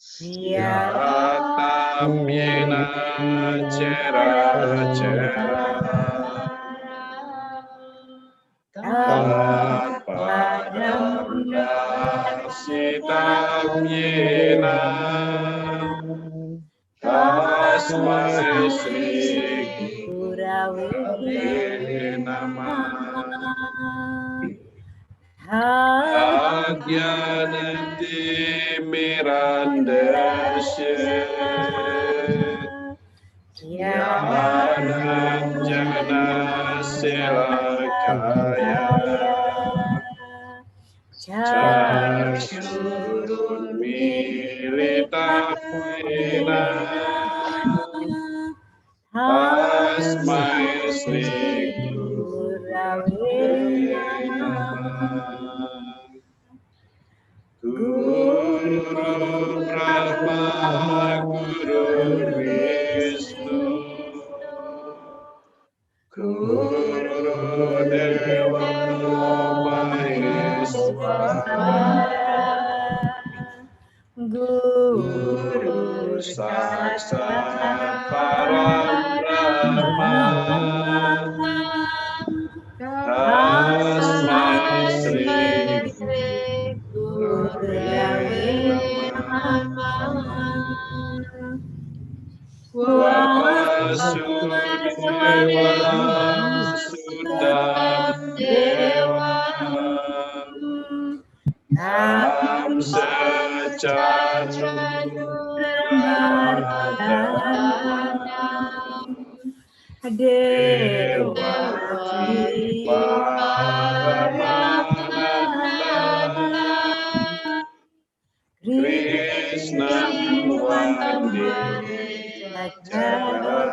Yatam yena cera cera tapadam dasitam yena tasmai Sri Gurave Namah. Agyanati mirandasya Gyananjana selakaya Chakshurunmilitam yena Tasmai Sri Gurave Namah. Guru Brahma Guru Vishnu Guru Deva Maheswara Guru Saksat Param Brahma Tasmai Sri Gurave Namah. Vasudeva Sudam Deva Tam Sachanuradhanam Devaki Paramananda Krishnam Vande Jagadguru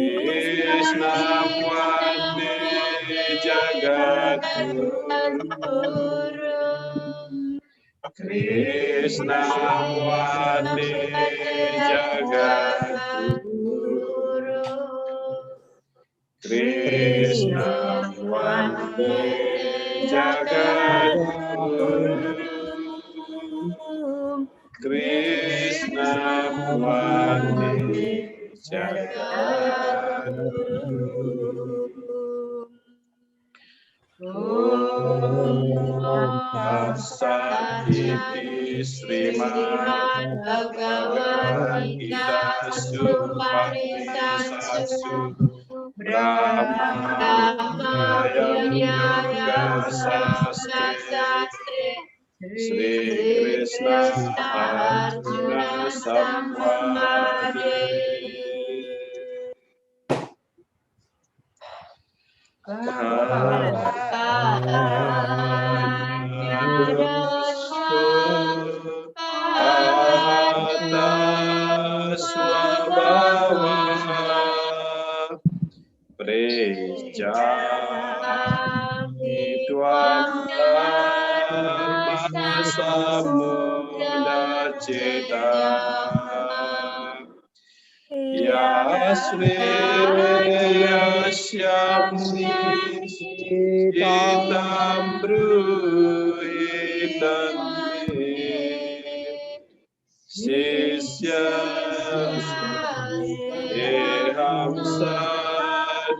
Krishnam Vande Jagadguru Krishnam Vande Jagadguru Krishnam Vande Jagadguru Krishnam Vande Jagadguru. Om Tatsati Srimad Bhagavad Gita Supanisattsu Brahma Yoga Sastre Sri Krishna Arjuna Samvade. Swabhava Prejami Tvam Dharma Samudacita Yashreyashyamni Sitam Bruhitami Sisya Deham Sadimam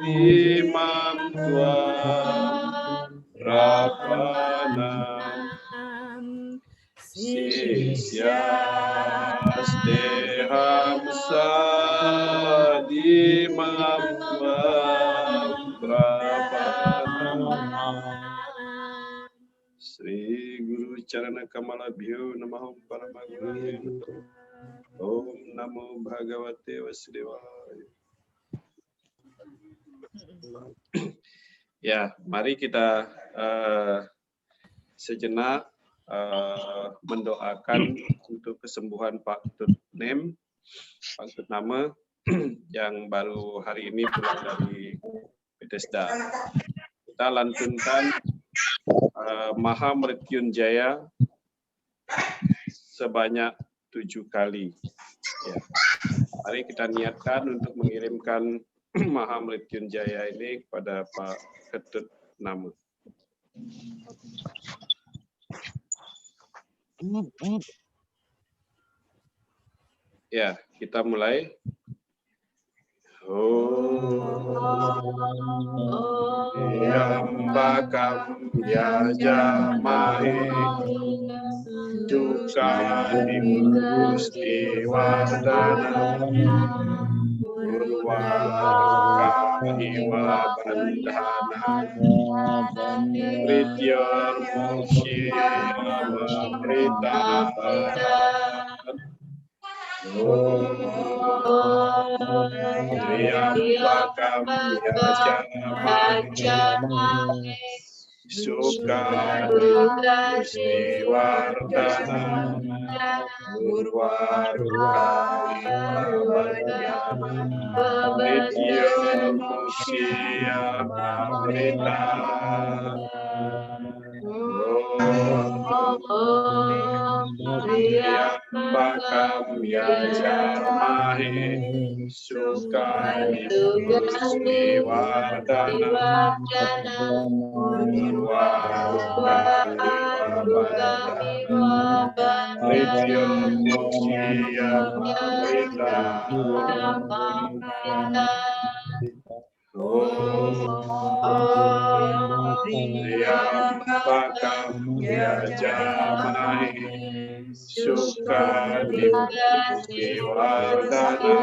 Tvam Rapanam Sisya Deham Sadimam Tvam Rapanam. Sri Guru Charana Kamala Bhyo Namah Paramaguru. Om Namo Bhagavate Vasudevaya. Ya, mari kita sejenak mendoakan untuk kesembuhan Pak Tutnem, Pak Tutnama yang baru hari ini pulang dari Bethesda. Kita lantunkan Maha Mrityunjaya sebanyak 7 kali. Ya. Mari kita niatkan untuk mengirimkan Maha Mrityunjaya ini kepada Pak Ketut Nama. Ya, kita mulai. Yambakam yajamahe Dukadim Gusti Wardana Urwaka Iwa Bandhana Prityor Mukshyama Prita Triyambakam yajamahe Sukadim Gusti Wardana Urwaruka Iwa Bandhana Prityor Mukshyama Prita Triyambakam yajamahe Sukadim Gusti Wardana Urwaruka Iwa Bandhana Prityor Mukshyama Prita Triyambakam yajamahe Sukadim Gusti Wardana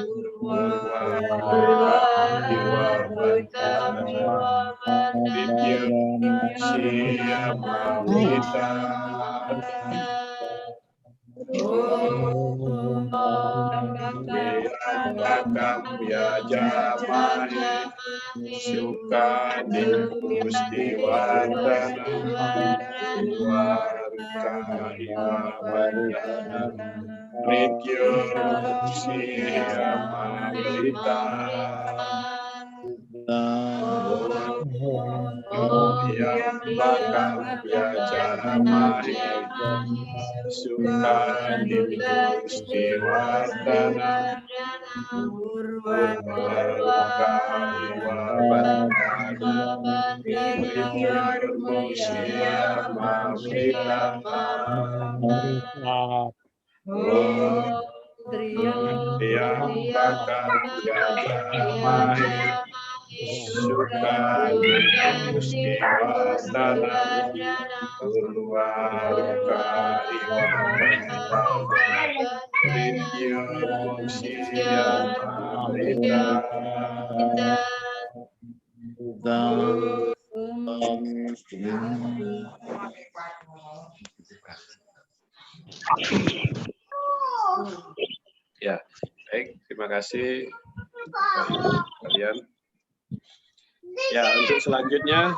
Urwaruka Iwa Bandhana Prityor Mukshyama Prita Triyambakam yajamahe Sukadim Gusti Wardana Urwaruka Iwa Bandhana Prityor Mukshyama Prita Triyambakam yajamahe Sukadim Gusti Wardana Urwaruka Iwa Bandhana Prityor Mukshyama Prita Triyambakam yajamahe Sukadim Gusti Wardana Urwaruka Iwa Bandhana Prityor Mukshyama Prita Ya, baik, terima kasih kalian. Ya, untuk selanjutnya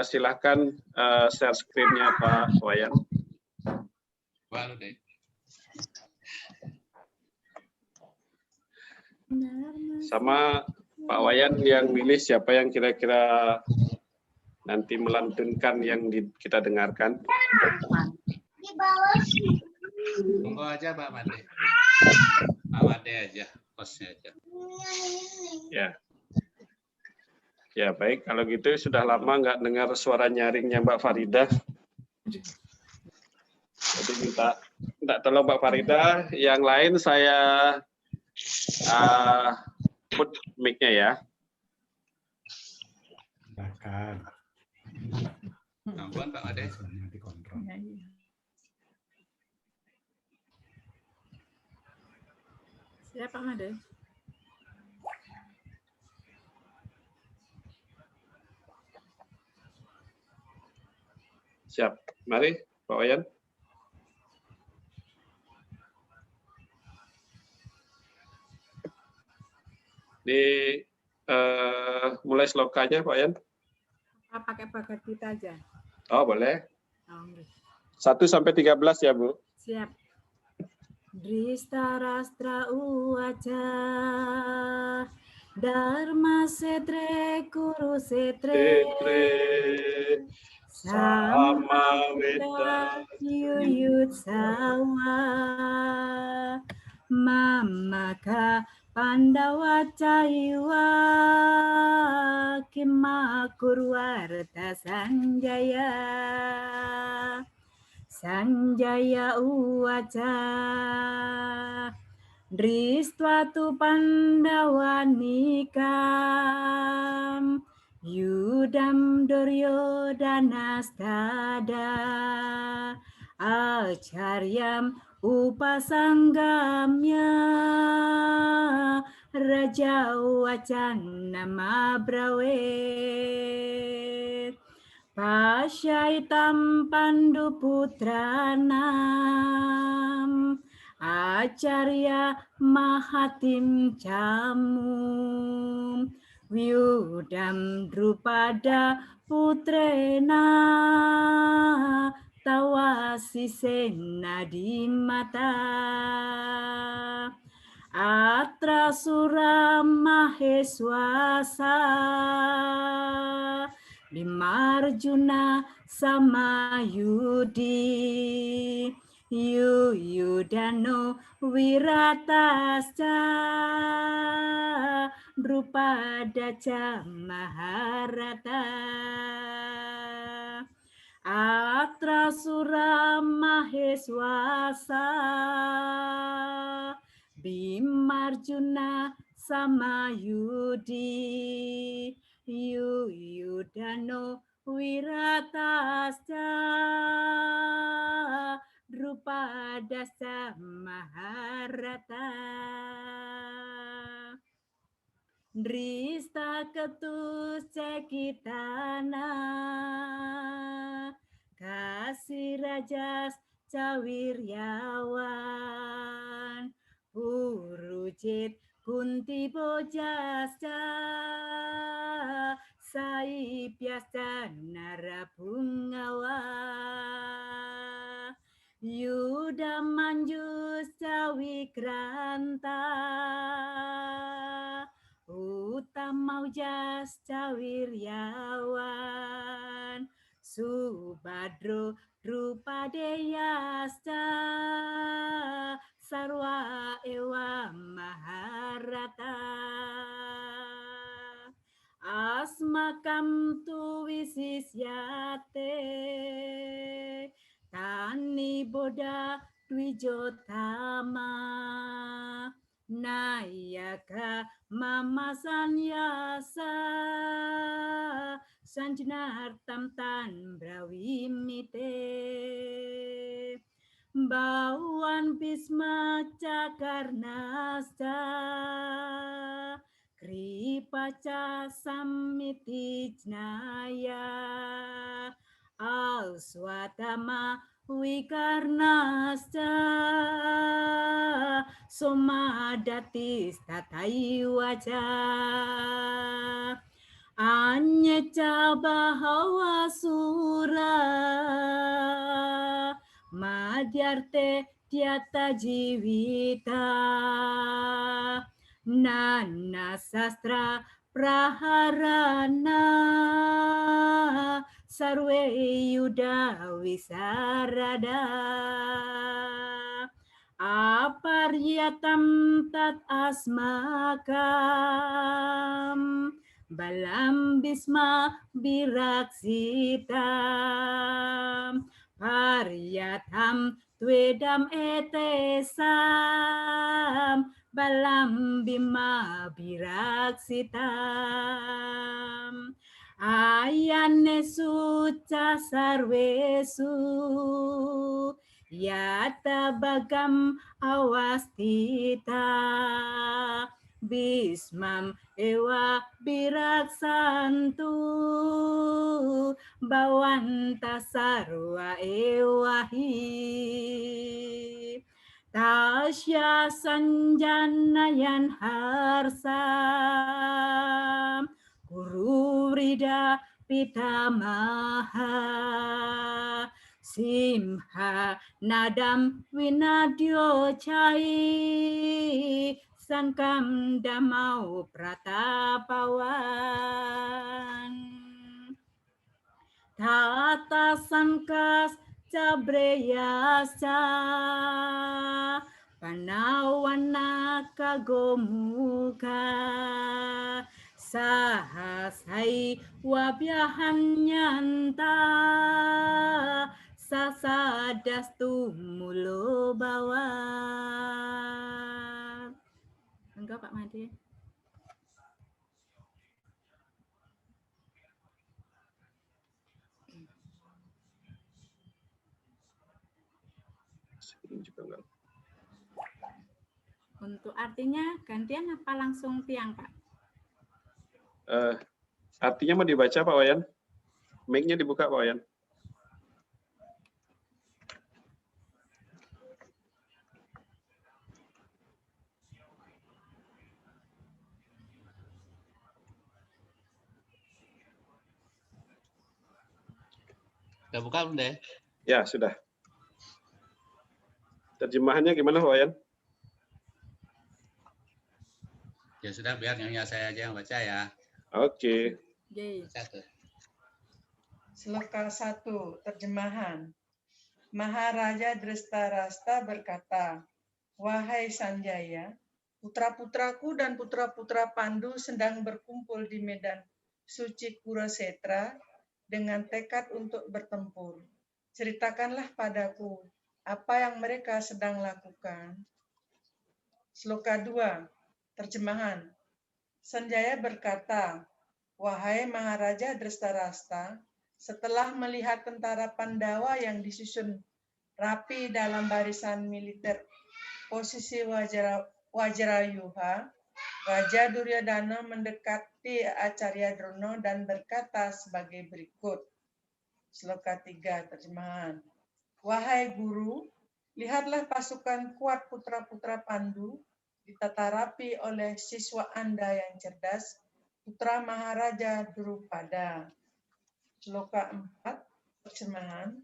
silakan share screen-nya Pak Wayan. Sama Pak Wayan yang milih siapa yang kira-kira nanti melantunkan yang kita dengarkan. Tunggu aja Pak Made. Pak Made aja, hostnya aja. Ya. Ya baik, kalau gitu sudah lama nggak dengar suara nyaringnya Mbak Faridah. Jadi minta tolong Mbak Faridah, yang lain saya put mic-nya ya. Silakan. Ampun Pak Made. Siap Pak Made. Siap. Mari Pak Wayan. Mulai slokanya Pak Wayan. Pakai paket kita aja. Oh boleh. Oh, 1 sampai 13 ya Bu. siap. Drista Rastra Uwaca Dharma Setre Kuru Setre Sama Weda Yuyut Sawa Mamaka Pandawa Caiwa Kima Kurwarta Sanjaya Sanjaya uwaca Dristvatu Pandawanikam Yudam Duryodhanastada Acharyam Upasanggamya Raja Wacana Mabrawet Pasyaitam Panduputranam Acarya Mahatim Camum Vyudam Drupada Putrena Tawasisena Dimata Atra Sura Maheswasa Dimarjuna Samayudi Yuyudano Wiratasca Drupadaca Maharata Atra Sura Maheswasa Bimarjuna Samayudi Yuyudano Wiratasca Drupadasa Maharata Drista Ketus Cekitana Kasih Rajas Cawiryawan Purujit Kunti Bojasca Saipyasca Narabungawa Yudamanjus Cawikranta Utamaujas Cawiryawan Subadro Drupadeyasca Sarwa Ewa Maharata Asmakam tu wisisyate Tani Boda Dwijotama Nayaka Mama Sanyasa Sanjanartam Tan Brawimite Bawan Bisma Cakarnasca Kripaca Samiti Jnaya Auswatama Wikarnasca Somadatis Tatai Waja Anyeca Bahawa Sura Madhyarte Tiata Jivita Nana Sastra Praharana Sarwe Yuda Wisarada Aparyatam Tat Asmakam Balam Bisma Biraksitam Paryatam Twedam Etesam Balam Bima Biraksitam Ayane Suca Sarvesu Yata Bagam Awastita Bismam Ewa Biraksantu Bawanta Sarwa Ewahi Tasya Sanjanayan Harsam Guru Rida Pitamaha Simha Nadam Winadyo Chai Sankam Damau Pratapawan Tata Sankas Cabreyasa Panawana Kagomuka Sahasai Wabyahan Nyanta Sasa Yadastu mulo bawa. Enggak Pak Made. Ini juga enggak. Untuk artinya gantian apa langsung tiang Pak? Artinya mau dibaca Pak Wayan? Mic-nya dibuka Pak Wayan. Udah buka belum deh? Ya, sudah. Terjemahannya gimana Pak Wayan? Ya sudah, biar nyonya saya aja yang baca ya. Oke. Yeay. Baca tuh. Sloka 1, terjemahan. Maharaja Drestarasta berkata, "Wahai Sanjaya, putra-putraku dan putra-putra Pandu sedang berkumpul di medan suci Kurukshetra dengan tekad untuk bertempur. Ceritakanlah padaku apa yang mereka sedang lakukan." Sloka 2, terjemahan. Sanjaya berkata, "Wahai Maharaja Drestarasta, setelah melihat tentara Pandawa yang disusun rapi dalam barisan militer posisi Wajrayuha, Raja Duryodhana mendekati Acarya Drona dan berkata sebagai berikut." Sloka 3, terjemahan. "Wahai Guru, lihatlah pasukan kuat putra-putra Pandu ditata rapi oleh siswa Anda yang cerdas, putra Maharaja Drupada." Sloka 4, terjemahan.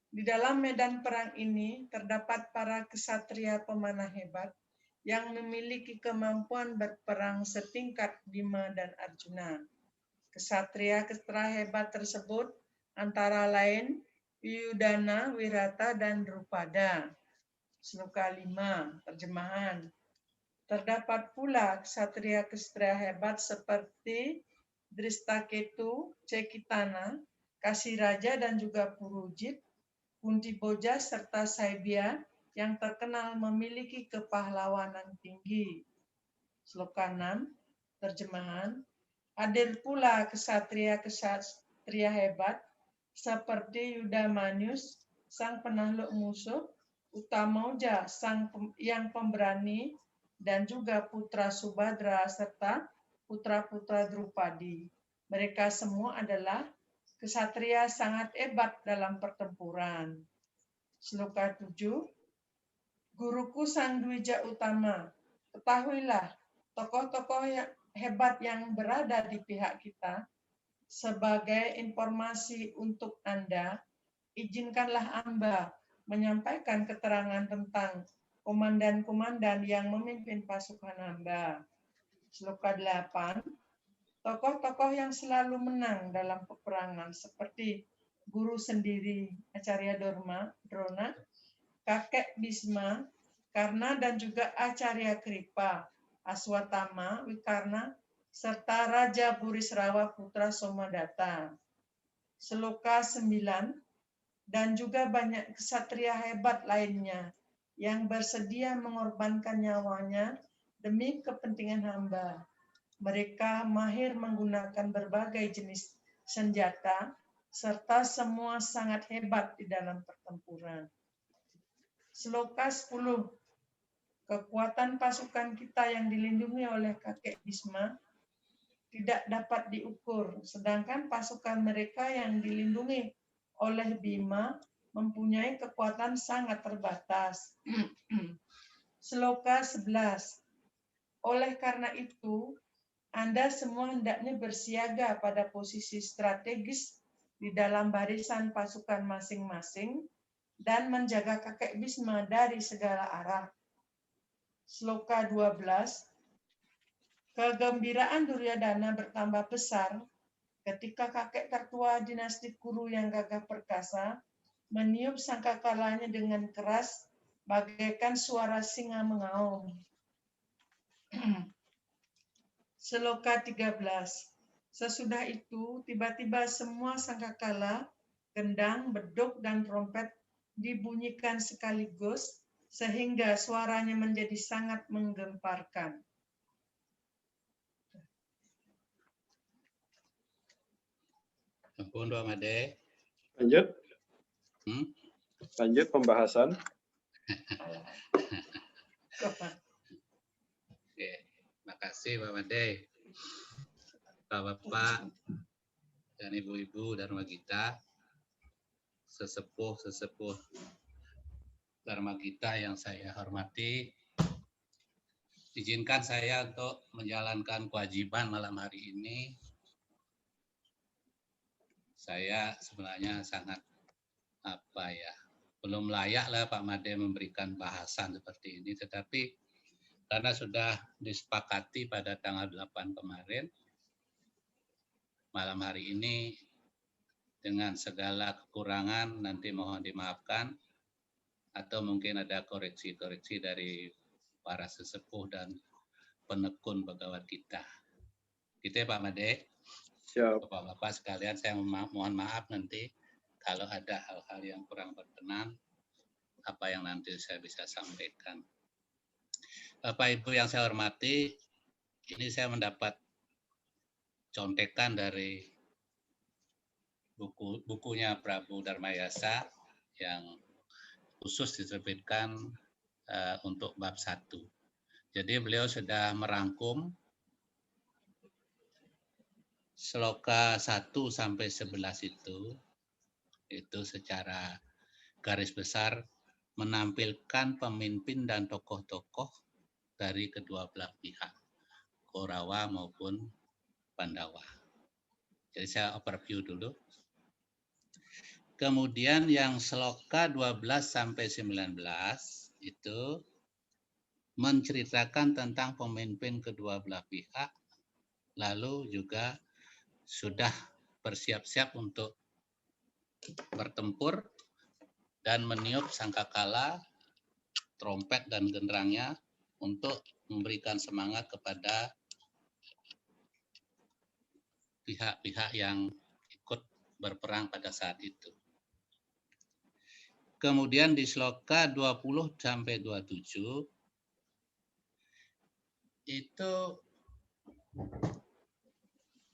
Di dalam medan perang ini terdapat para kesatria pemanah hebat yang memiliki kemampuan berperang setingkat Bima dan Arjuna. Kesatria-kesatria hebat tersebut antara lain Yudana, Wirata, dan Drupada. Sloka 5, terjemahan. Terdapat pula kesatria-kesatria hebat seperti Dristaketu, Cekitana, Kasiraja, dan juga Purujit, Kuntiboja, serta Saibya yang terkenal memiliki kepahlawanan tinggi. Sloka 6, terjemahan. Hadir pula kesatria-kesatria hebat seperti Yudamanius, sang penakluk musuh, Utamauja, yang pemberani, dan juga putra Subadra serta putra-putra Drupadi. Mereka semua adalah kesatria sangat hebat dalam pertempuran. Sloka 7, Guruku Sang Dwija Utama, ketahuilah tokoh-tokoh hebat yang berada di pihak kita. Sebagai informasi untuk Anda, izinkanlah Anda menyampaikan keterangan tentang komandan-komandan yang memimpin pasukan Anda. Sloka 8, tokoh-tokoh yang selalu menang dalam peperangan seperti guru sendiri Acarya Drona, kakek Bhisma, Karna, dan juga Acarya Kripa, Aswatthama, Wikarna, serta Raja Burisrawa putra Somadatta. Sloka 9, dan juga banyak kesatria hebat lainnya yang bersedia mengorbankan nyawanya demi kepentingan hamba. Mereka mahir menggunakan berbagai jenis senjata, serta semua sangat hebat di dalam pertempuran. Sloka 10, kekuatan pasukan kita yang dilindungi oleh kakek Bhisma tidak dapat diukur, sedangkan pasukan mereka yang dilindungi oleh Bima mempunyai kekuatan sangat terbatas. Sloka 11, oleh karena itu, Anda semua hendaknya bersiaga pada posisi strategis di dalam barisan pasukan masing-masing dan menjaga kakek Bhisma dari segala arah. Sloka 12, kegembiraan Duryodhana bertambah besar ketika kakek tertua dinasti Kuru yang gagah perkasa meniup sangkakalanya dengan keras bagaikan suara singa mengaum. Sloka 13, sesudah itu tiba-tiba semua sangkakala Kendang, beduk, dan trompet dibunyikan sekaligus sehingga suaranya menjadi sangat menggemparkan. Ampun, Pak Made. Lanjut, Hmm? lanjut pembahasan. Oke, makasih Pak Made. Bapak-bapak dan ibu-ibu Dharma Gita, sesepuh-sesepuh Dharma Gita yang saya hormati, izinkan saya untuk menjalankan kewajiban malam hari ini. Saya sebenarnya sangat belum layak lah Pak Made memberikan bahasan seperti ini, tetapi karena sudah disepakati pada tanggal 8 kemarin, malam hari ini dengan segala kekurangan nanti mohon dimaafkan, atau mungkin ada koreksi-koreksi dari para sesepuh dan penekun Bhagavad Gita. Gitu ya Pak Made. Siap. Bapak-bapak sekalian, saya mohon maaf nanti kalau ada hal-hal yang kurang berkenan, apa yang nanti saya bisa sampaikan. Bapak Ibu yang saya hormati, ini saya mendapat contekan dari bukunya Prabu Dharmayasa yang khusus diterbitkan untuk bab 1. Jadi beliau sudah merangkum sloka 1 sampai 11 itu secara garis besar menampilkan pemimpin dan tokoh-tokoh dari kedua belah pihak, Korawa maupun Pandawa. Jadi saya overview dulu. Kemudian yang sloka 12 sampai 19 itu menceritakan tentang pemimpin kedua belah pihak, lalu juga sudah bersiap-siap untuk bertempur dan meniup sangkakala, trompet dan genderangnya untuk memberikan semangat kepada pihak-pihak yang ikut berperang pada saat itu. Kemudian di sloka 20 sampai 27 itu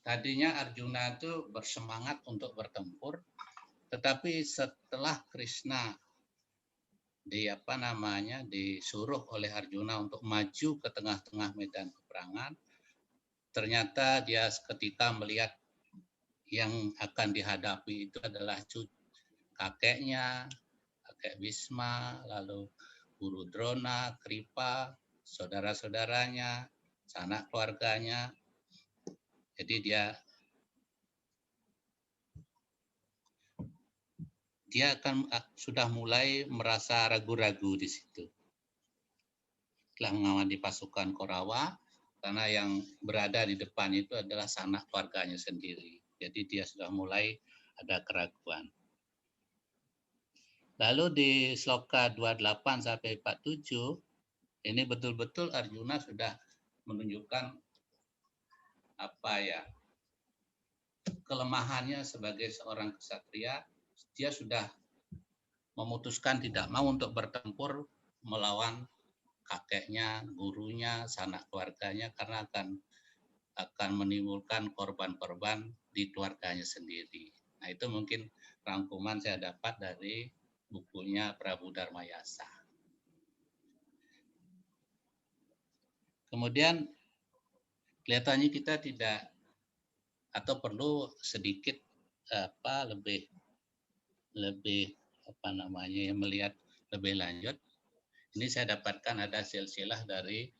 tadinya Arjuna itu bersemangat untuk bertempur, tetapi setelah Krishna disuruh oleh Arjuna untuk maju ke tengah-tengah medan peperangan, ternyata dia ketika melihat yang akan dihadapi itu adalah kakeknya, kakek Bhisma, lalu Guru Drona, Kripa, saudara-saudaranya, sanak keluarganya. Jadi dia akan sudah mulai merasa ragu-ragu di situ. Setelah mengamati pasukan Korawa, karena yang berada di depan itu adalah sanak keluarganya sendiri. Jadi dia sudah mulai ada keraguan. Lalu di sloka 28 sampai 47, ini betul-betul Arjuna sudah menunjukkan kelemahannya sebagai seorang ksatria. Dia sudah memutuskan tidak mau untuk bertempur melawan kakeknya, gurunya, sanak keluarganya, karena akan menimbulkan korban-korban di keluarganya sendiri. Nah, itu mungkin rangkuman saya dapat dari bukunya Prabu Dharmayasa. Kemudian kelihatannya kita tidak atau perlu sedikit melihat lebih lanjut. Ini saya dapatkan ada silsilah dari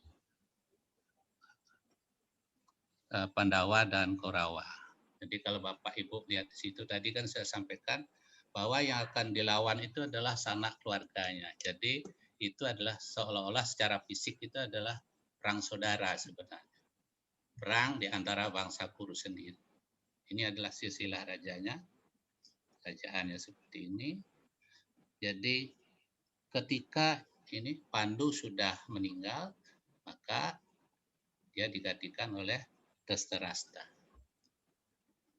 Pandawa dan Korawa. Jadi kalau Bapak Ibu lihat di situ tadi kan saya sampaikan bahwa yang akan dilawan itu adalah sanak keluarganya. Jadi itu adalah seolah-olah secara fisik itu adalah perang saudara sebenarnya. Perang di antara bangsa Kuru sendiri. Ini adalah silsilah rajanya. Kerajaannya seperti ini. Jadi ketika ini Pandu sudah meninggal, maka dia digantikan oleh Dhritarashtra.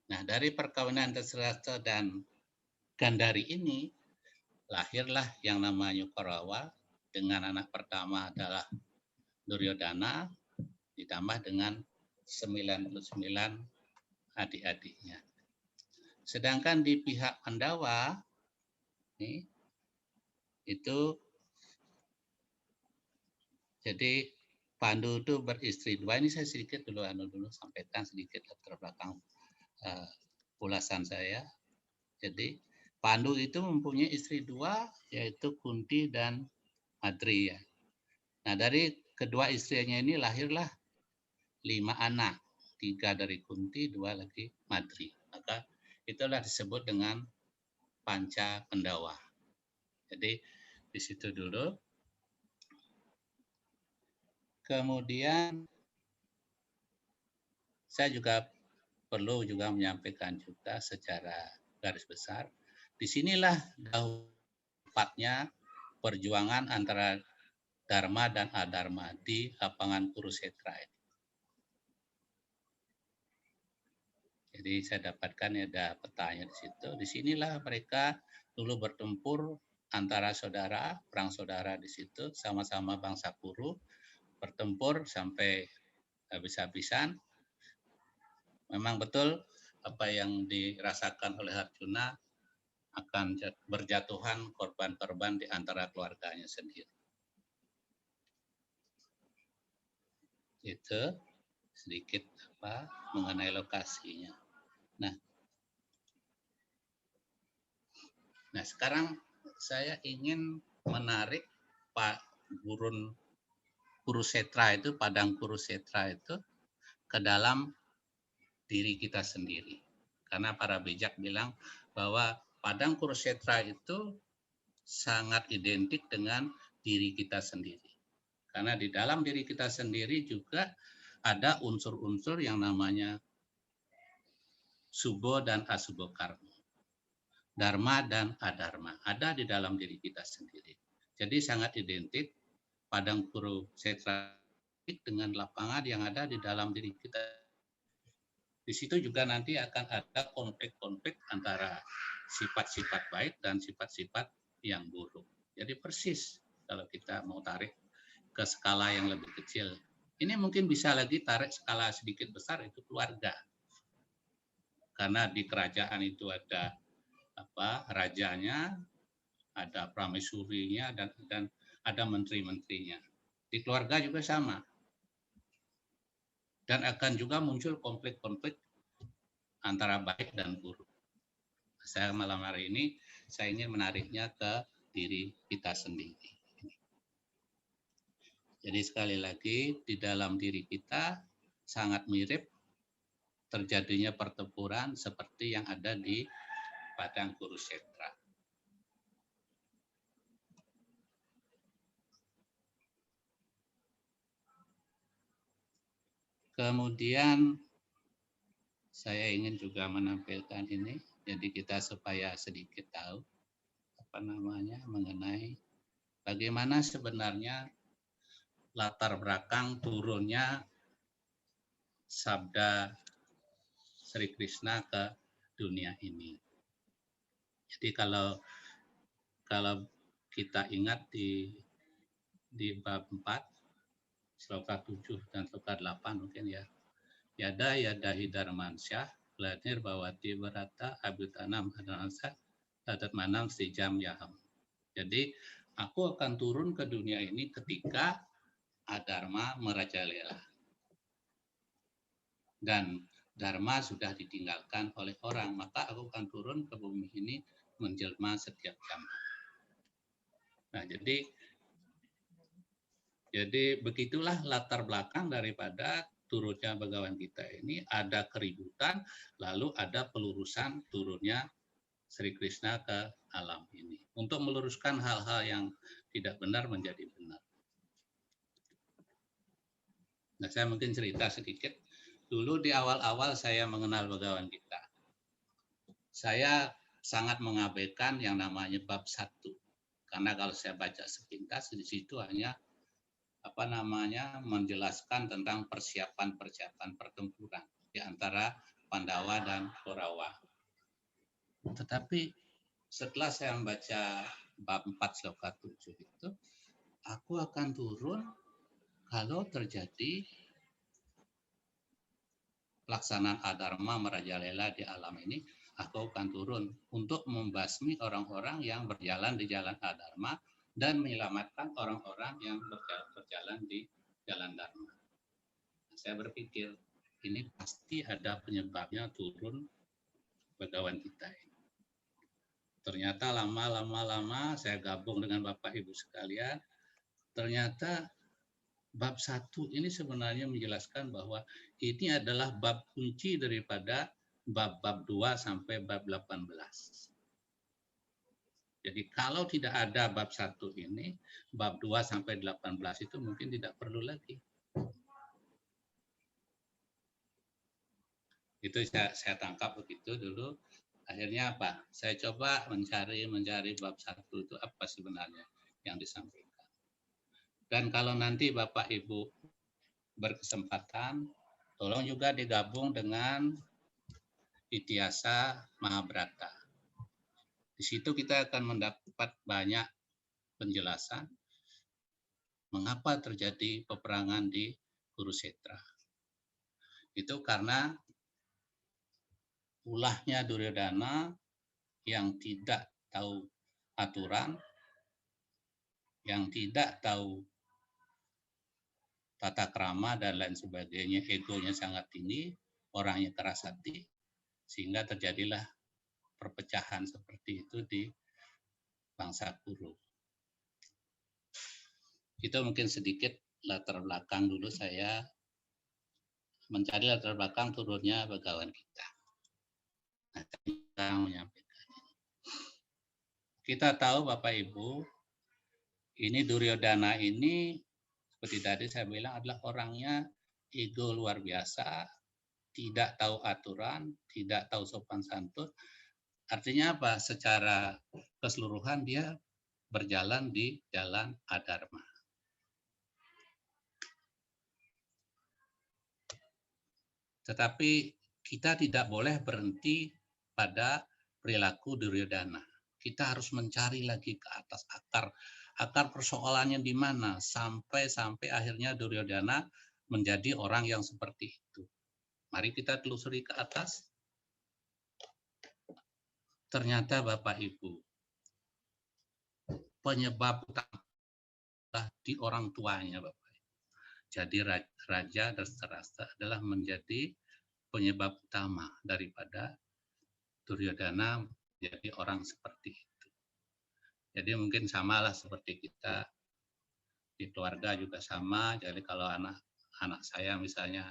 Nah, dari perkawinan Dhritarashtra dan Gandari ini lahirlah yang namanya Korawa dengan anak pertama adalah Duryodhana ditambah dengan 99 adik-adiknya. Sedangkan di pihak Pandawa itu jadi Pandu itu beristri dua. Ini saya sedikit dulu sampaikan sedikit latar belakang ulasan saya. Jadi Pandu itu mempunyai istri dua, yaitu Kunti dan Madri ya. Nah, dari kedua istrinya ini lahirlah 5 anak, 3 dari Kunti, 2 lagi Madri. Maka itulah disebut dengan Panca Pandawa. Jadi di situ dulu. Kemudian saya juga perlu juga menyampaikan juga secara garis besar. Disinilah dapatnya perjuangan antara Dharma dan Adharma di lapangan Kurukshetra. Jadi saya dapatkan ada petanya di situ. Disinilah mereka dulu bertempur antara saudara, perang saudara di situ, sama-sama bangsa Kuru, bertempur sampai habis-habisan. Memang betul apa yang dirasakan oleh Arjuna akan berjatuhan korban-korban di antara keluarganya sendiri. Itu sedikit mengenai lokasinya. Nah, sekarang saya ingin menarik Pak Gurun Kurukshetra itu, padang Kurukshetra itu ke dalam diri kita sendiri. Karena para bijak bilang bahwa padang Kurukshetra itu sangat identik dengan diri kita sendiri. Karena di dalam diri kita sendiri juga ada unsur-unsur yang namanya Subho dan Asubho karma. Dharma dan Adharma ada di dalam diri kita sendiri. Jadi sangat identik padang Kurukshetra dengan lapangan yang ada di dalam diri kita. Di situ juga nanti akan ada konflik-konflik antara sifat-sifat baik dan sifat-sifat yang buruk. Jadi persis kalau kita mau tarik ke skala yang lebih kecil. Ini mungkin bisa lagi tarik skala sedikit besar, itu keluarga. Karena di kerajaan itu ada rajanya, ada pramesurinya, dan ada menteri-menterinya. Di keluarga juga sama. Dan akan juga muncul konflik-konflik antara baik dan buruk. Saya malam hari ini, saya ingin menariknya ke diri kita sendiri. Jadi sekali lagi, di dalam diri kita sangat mirip terjadinya pertempuran seperti yang ada di padang Kurukshetra. Kemudian saya ingin juga menampilkan ini, jadi kita supaya sedikit tahu mengenai bagaimana sebenarnya latar belakang turunnya sabda Sri Krishna ke dunia ini. Jadi kalau kita ingat di bab 4, sloka 7 dan sloka 8 mungkin ya. Yada yadahi dharmansyah, lahir bawati berata abutanam adanasa, tatat manam sejam yaham. Jadi aku akan turun ke dunia ini ketika Adharma merajalela. Dan Dharma sudah ditinggalkan oleh orang, maka aku akan turun ke bumi ini menjelma setiap jam. Nah, jadi begitulah latar belakang daripada turunnya Bhagawan kita ini. Ada keributan, lalu ada pelurusan turunnya Sri Krishna ke alam ini. Untuk meluruskan hal-hal yang tidak benar menjadi benar. Nah, saya mungkin cerita sedikit. Dulu di awal-awal saya mengenal Bhagawan kita, saya sangat mengabaikan yang namanya bab 1. Karena kalau saya baca sepintas, di situ hanya menjelaskan tentang persiapan pertempuran di antara Pandawa dan Korawa. Tetapi setelah saya membaca bab 4 sloka 7 itu, aku akan turun kalau terjadi pelaksanaan adharma merajalela di alam ini, aku akan turun untuk membasmi orang-orang yang berjalan di jalan adharma dan menyelamatkan orang-orang yang berjalan di jalan dharma. Saya berpikir ini pasti ada penyebabnya turun begawan kita ini. Ternyata lama saya gabung dengan Bapak Ibu sekalian, ternyata bab 1 ini sebenarnya menjelaskan bahwa ini adalah bab kunci daripada bab-bab 2 sampai bab 18. Jadi kalau tidak ada bab 1 ini, bab 2 sampai 18 itu mungkin tidak perlu lagi. Itu saya tangkap begitu dulu. Akhirnya apa? Saya coba mencari bab 1 itu apa sebenarnya yang disampaikan. Dan kalau nanti Bapak Ibu berkesempatan, tolong juga digabung dengan Ityasa Mahabharata. Di situ kita akan mendapat banyak penjelasan mengapa terjadi peperangan di Kurukshetra. Itu karena ulahnya Duryodhana yang tidak tahu aturan, yang tidak tahu tata krama dan lain sebagainya, egonya sangat tinggi, orangnya keras hati, sehingga terjadilah perpecahan seperti itu di bangsa Kuru. Itu mungkin sedikit latar belakang dulu, saya mencari latar belakang turunnya begawan kita. Nah, kita menyampaikan. Kita tahu Bapak Ibu, ini Duryodhana ini seperti tadi saya bilang adalah orangnya ego luar biasa, tidak tahu aturan, tidak tahu sopan santun. Artinya apa? Secara keseluruhan dia berjalan di jalan adharma. Tetapi kita tidak boleh berhenti pada perilaku Duryodhana. Kita harus mencari lagi ke atas akar persoalannya di mana sampai akhirnya Duryodhana menjadi orang yang seperti itu. Mari kita telusuri ke atas. Ternyata Bapak Ibu, penyebab utama di orang tuanya Bapak Ibu. Jadi Raja Dhritarashtra adalah menjadi penyebab utama daripada Duryodhana menjadi orang seperti itu. Jadi mungkin samalah seperti kita di keluarga juga sama. Jadi kalau anak saya misalnya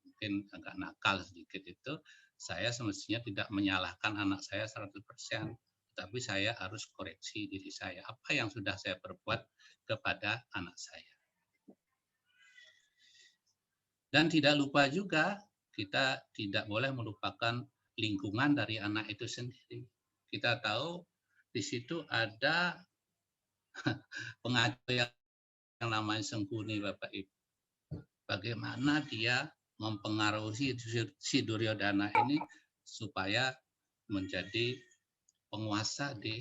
mungkin agak nakal sedikit itu, saya semestinya tidak menyalahkan anak saya 100%, tapi saya harus koreksi diri saya. Apa yang sudah saya perbuat kepada anak saya. Dan tidak lupa juga, kita tidak boleh melupakan lingkungan dari anak itu sendiri. Kita tahu di situ ada pengasuh yang namanya Sengkuni Bapak Ibu. Bagaimana dia mempengaruhi si Duryodhana ini supaya menjadi penguasa di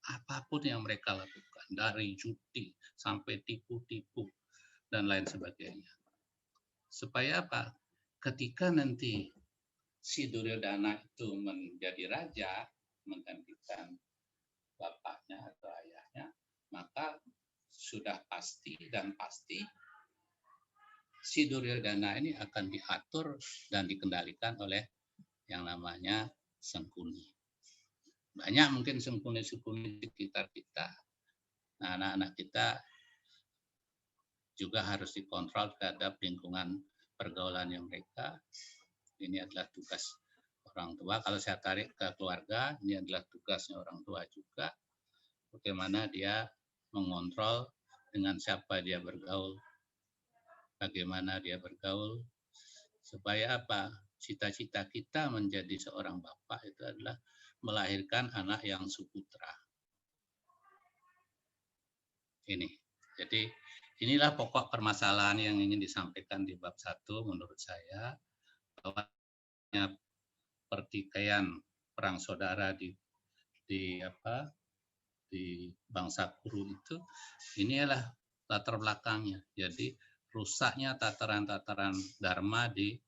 apapun yang mereka lakukan, dari judi sampai tipu-tipu dan lain sebagainya. Supaya apa? Ketika nanti si Duryodhana itu menjadi raja, menggantikan bapaknya atau ayahnya, maka sudah pasti si Duryodhana ini akan diatur dan dikendalikan oleh yang namanya Sengkuni. Banyak mungkin Sengkuni-Sengkuni di sekitar kita. Nah, anak-anak kita juga harus dikontrol terhadap lingkungan pergaulan yang mereka. Ini adalah tugas orang tua. Kalau saya tarik ke keluarga, ini adalah tugasnya orang tua juga. Bagaimana dia mengontrol dengan siapa dia bergaul, bagaimana dia bergaul, supaya apa? Cita-cita kita menjadi seorang bapak itu adalah melahirkan anak yang suputra. Ini. Jadi inilah pokok permasalahan yang ingin disampaikan di bab 1 menurut saya, bahwa pertikaian perang saudara di bangsa Kuru itu, ini adalah latar belakangnya. Jadi rusaknya tataran-tataran dharma di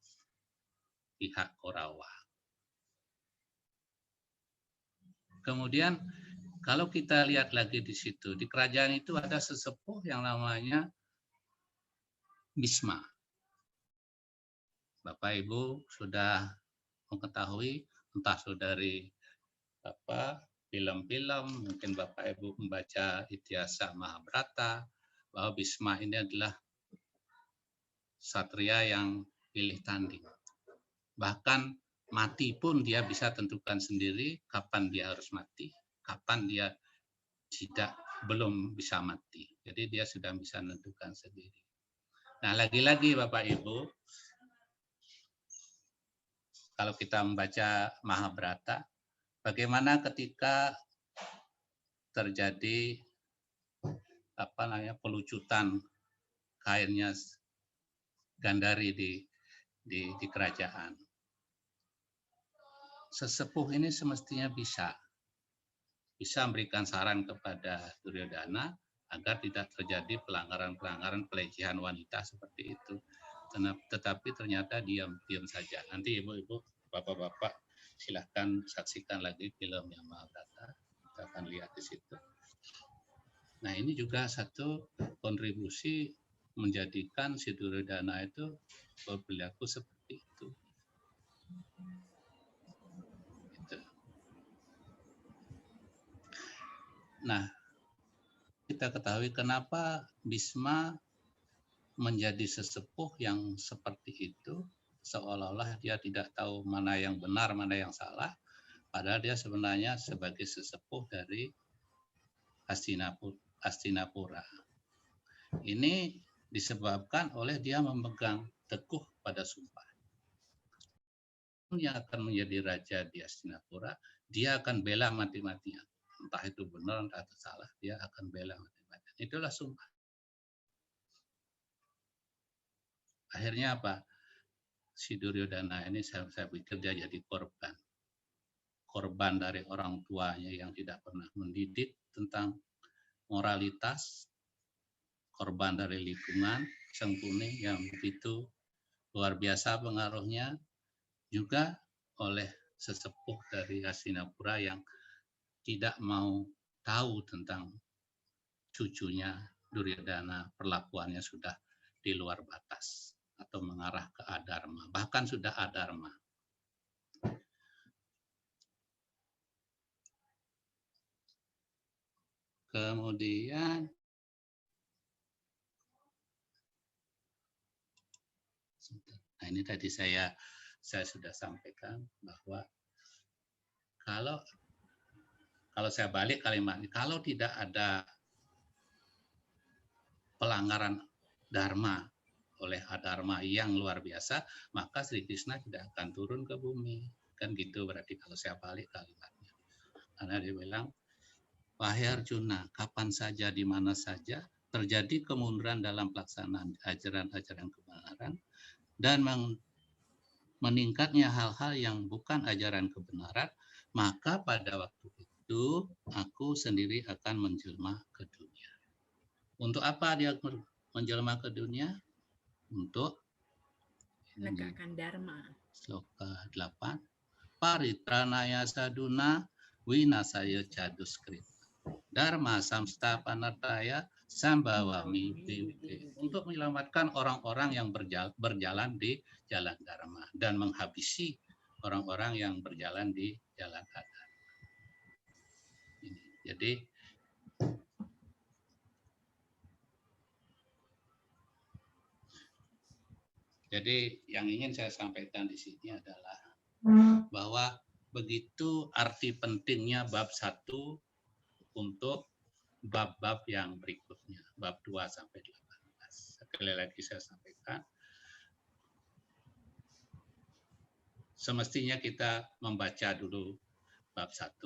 pihak Korawa. Kemudian kalau kita lihat lagi di situ, di kerajaan itu ada sesepuh yang namanya Bisma. Bapak Ibu sudah mengetahui, entah sudah dari film-film, mungkin Bapak Ibu membaca Ityasa Mahabharata, bahwa Bisma ini adalah satria yang pilih tanding. Bahkan mati pun dia bisa tentukan sendiri kapan dia harus mati, kapan dia belum bisa mati. Jadi dia sudah bisa menentukan sendiri. Nah, lagi-lagi Bapak Ibu, kalau kita membaca Mahabharata, bagaimana ketika terjadi pelucutan kainnya Gandari di kerajaan. Sesepuh ini semestinya bisa memberikan saran kepada Duryodhana agar tidak terjadi pelanggaran pelecehan wanita seperti itu. Tetapi ternyata diam saja. Nanti ibu-ibu, bapak-bapak silahkan saksikan lagi film yang Mahabharata. Kita akan lihat di situ. Nah, ini juga satu kontribusi menjadikan si Duryodhana itu berperilaku seperti itu. Nah, kita ketahui kenapa Bisma menjadi sesepuh yang seperti itu, seolah-olah dia tidak tahu mana yang benar, mana yang salah, padahal dia sebenarnya sebagai sesepuh dari Hastinapura. Ini disebabkan oleh dia memegang teguh pada sumpah. Yang akan menjadi raja di Hastinapura, dia akan bela mati-matian. Entah itu benar, entah itu salah, dia akan bela mati-matian. Itulah sumpah. Akhirnya apa? Si Duryodhana ini saya pikir dia jadi korban. Korban dari orang tuanya yang tidak pernah mendidik tentang moralitas, korban dari lingkungan Sengkuni yang begitu luar biasa pengaruhnya, juga oleh sesepuh dari Hastinapura yang tidak mau tahu tentang cucunya Duryodhana, perlakuannya sudah di luar batas atau mengarah ke adharma, bahkan sudah adharma. Kemudian nah ini tadi saya sudah sampaikan bahwa kalau saya balik kalimat ini, kalau tidak ada pelanggaran dharma oleh adharma yang luar biasa, maka Sri Krishna tidak akan turun ke bumi. Kan gitu berarti kalau saya balik kalimatnya. Karena dia bilang, wahai Arjuna, kapan saja, di mana saja terjadi kemunduran dalam pelaksanaan ajaran-ajaran kebenaran dan meningkatnya hal-hal yang bukan ajaran kebenaran, maka pada waktu itu aku sendiri akan menjelma ke dunia. Untuk apa dia menjelma ke dunia? Untuk menegakkan dharma. Sloka 8. Paritranaya saduna winasaya caduskrit. Dharma samstapanartaya sambawami bivite. Untuk menyelamatkan orang-orang yang berjalan di jalan dharma dan menghabisi orang-orang yang berjalan di jalan adharma. Jadi yang ingin saya sampaikan di sini adalah bahwa begitu arti pentingnya bab 1 untuk bab-bab yang berikutnya, bab 2 sampai 18. Sekali lagi saya sampaikan, semestinya kita membaca dulu bab 1,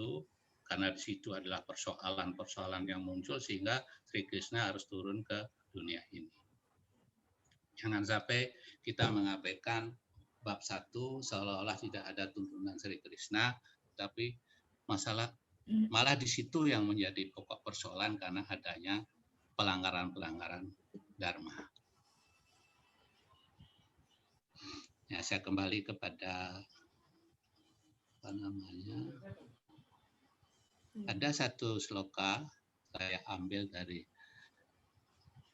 karena di situ adalah persoalan-persoalan yang muncul sehingga Sri Krishna harus turun ke dunia ini. Jangan sampai kita mengabaikan bab 1 seolah-olah tidak ada tuntunan Sri Krishna, tapi masalah malah di situ yang menjadi pokok persoalan karena adanya pelanggaran-pelanggaran dharma. Ya, saya kembali kepada apa namanya? Ada satu sloka saya ambil dari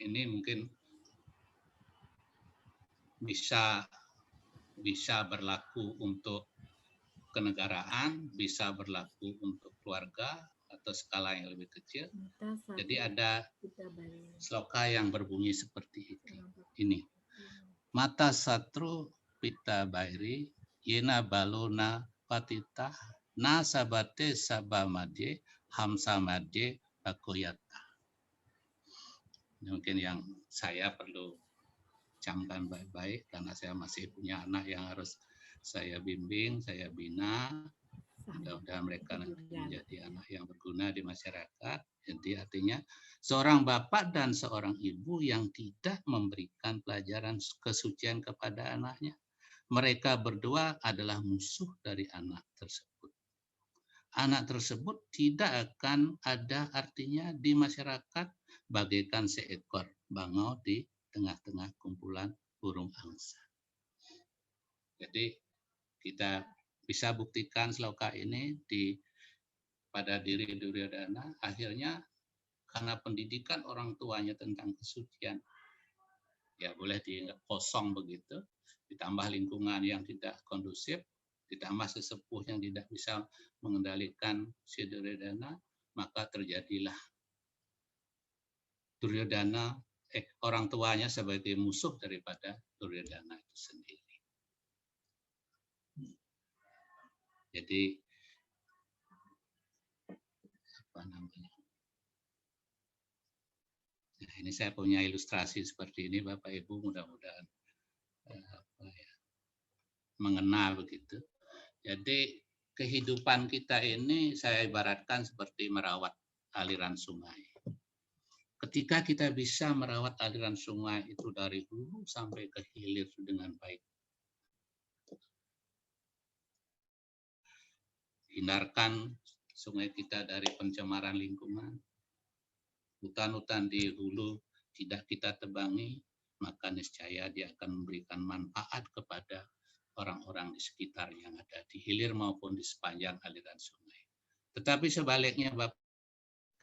ini, mungkin bisa berlaku untuk kenegaraan, bisa berlaku untuk keluarga atau skala yang lebih kecil. Jadi ada sloka yang berbunyi seperti ini. Mata satru pita bairi yena balona patita nasabate sabamade hamsamade bakoyata. Mungkin yang saya perlu camkan baik-baik karena saya masih punya anak yang harus saya bimbing, saya bina. Mudah-mudahan mereka nanti menjadi anak yang berguna di masyarakat. Jadi artinya seorang bapak dan seorang ibu yang tidak memberikan pelajaran kesucian kepada anaknya, mereka berdua adalah musuh dari anak tersebut. Anak tersebut tidak akan ada artinya di masyarakat bagaikan seekor bangau di tengah-tengah kumpulan burung angsa. Jadi kita bisa buktikan sloka ini pada diri Duryodhana, akhirnya karena pendidikan orang tuanya tentang kesucian, ya boleh dianggap kosong begitu, ditambah lingkungan yang tidak kondusif, ditambah sesepuh yang tidak bisa mengendalikan si Duryodhana, maka terjadilah Duryodhana, orang tuanya sebagai musuh daripada Duryodhana itu sendiri. Jadi apa namanya? Nah, ini saya punya ilustrasi seperti ini, Bapak Ibu, mudah-mudahan mengenal begitu. Jadi kehidupan kita ini saya ibaratkan seperti merawat aliran sungai. Ketika kita bisa merawat aliran sungai itu dari hulu sampai ke hilir dengan baik, hindarkan sungai kita dari pencemaran lingkungan, hutan-hutan di hulu tidak kita tebangi, maka niscaya dia akan memberikan manfaat kepada orang-orang di sekitar yang ada di hilir maupun di sepanjang aliran sungai. Tetapi sebaliknya, Bapak,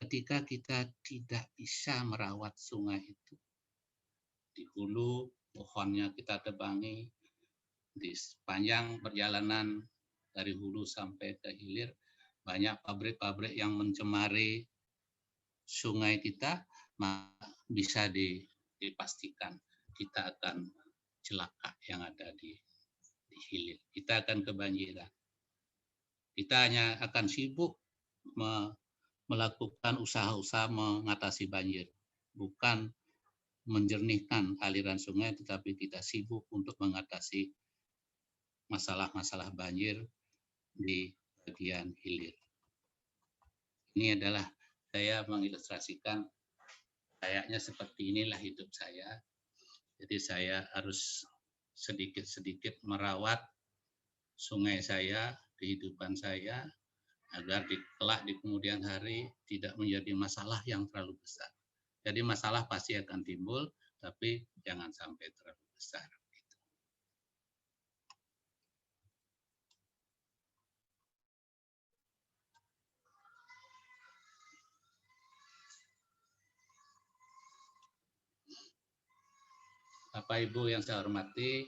ketika kita tidak bisa merawat sungai itu, di hulu pohonnya kita tebangi, di sepanjang perjalanan dari hulu sampai ke hilir, banyak pabrik-pabrik yang mencemari sungai kita, maka bisa dipastikan kita akan celaka yang ada di hilir. Kita akan kebanjiran. Kita hanya akan sibuk melakukan usaha-usaha mengatasi banjir, bukan menjernihkan aliran sungai, tetapi kita sibuk untuk mengatasi masalah-masalah banjir di bagian hilir. Ini adalah saya mengilustrasikan kayaknya seperti inilah hidup saya. Jadi saya harus sedikit-sedikit merawat sungai saya, kehidupan saya, agar kelak di kemudian hari tidak menjadi masalah yang terlalu besar. Jadi masalah pasti akan timbul, tapi jangan sampai terlalu besar. Bapak Ibu yang saya hormati,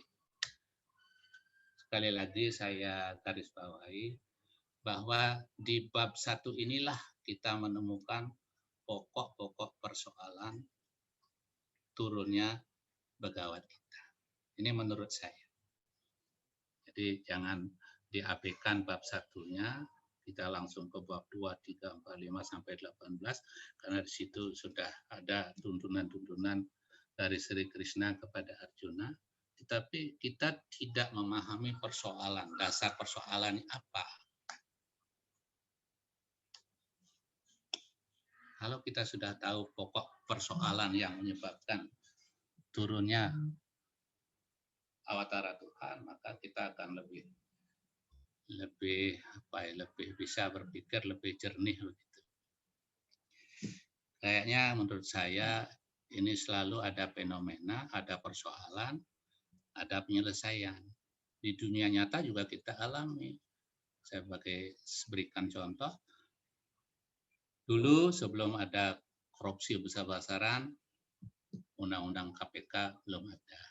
sekali lagi saya garis bawahi bahwa di bab 1 inilah kita menemukan pokok-pokok persoalan turunnya Bhagavad Gita. Ini menurut saya. Jadi jangan diabaikan bab 1-nya, kita langsung ke bab 2, 3, 4, 5 sampai 18 karena di situ sudah ada tuntunan-tuntunan dari Sri Krishna kepada Arjuna, tetapi kita tidak memahami persoalan, dasar persoalan apa. Kalau kita sudah tahu pokok persoalan yang menyebabkan turunnya awatara Tuhan, maka kita akan lebih bisa berpikir lebih jernih begitu. Kayaknya menurut saya ini selalu ada fenomena, ada persoalan, ada penyelesaian. Di dunia nyata juga kita alami. Saya berikan contoh. Dulu sebelum ada korupsi besar-besaran, undang-undang KPK belum ada.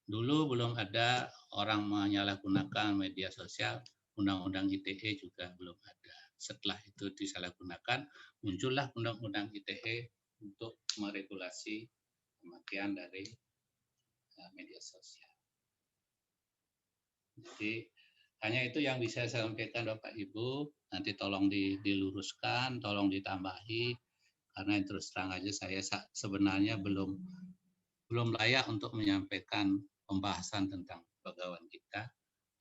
Dulu belum ada orang menyalahgunakan media sosial, undang-undang ITE juga belum ada. Setelah itu disalahgunakan, muncullah undang-undang ITE untuk meregulasi pemakaian dari media sosial. Jadi hanya itu yang bisa saya sampaikan Bapak Ibu. Nanti tolong diluruskan, tolong ditambahi, karena terus terang aja saya sebenarnya belum layak untuk menyampaikan pembahasan tentang pegawai kita,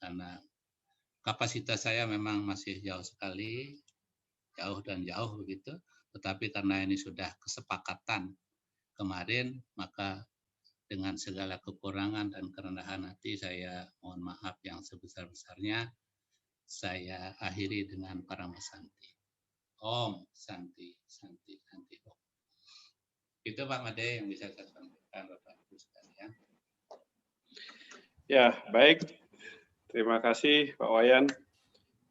karena kapasitas saya memang masih jauh sekali, jauh begitu. Tetapi karena ini sudah kesepakatan kemarin, maka dengan segala kekurangan dan kerendahan hati saya mohon maaf yang sebesar-besarnya. Saya akhiri dengan Paramasanti. Om Santi Santi Santi Om. Itu Pak Made yang bisa saya sampaikan Bapak Ibu sekalian. Ya, baik. Terima kasih Pak Wayan.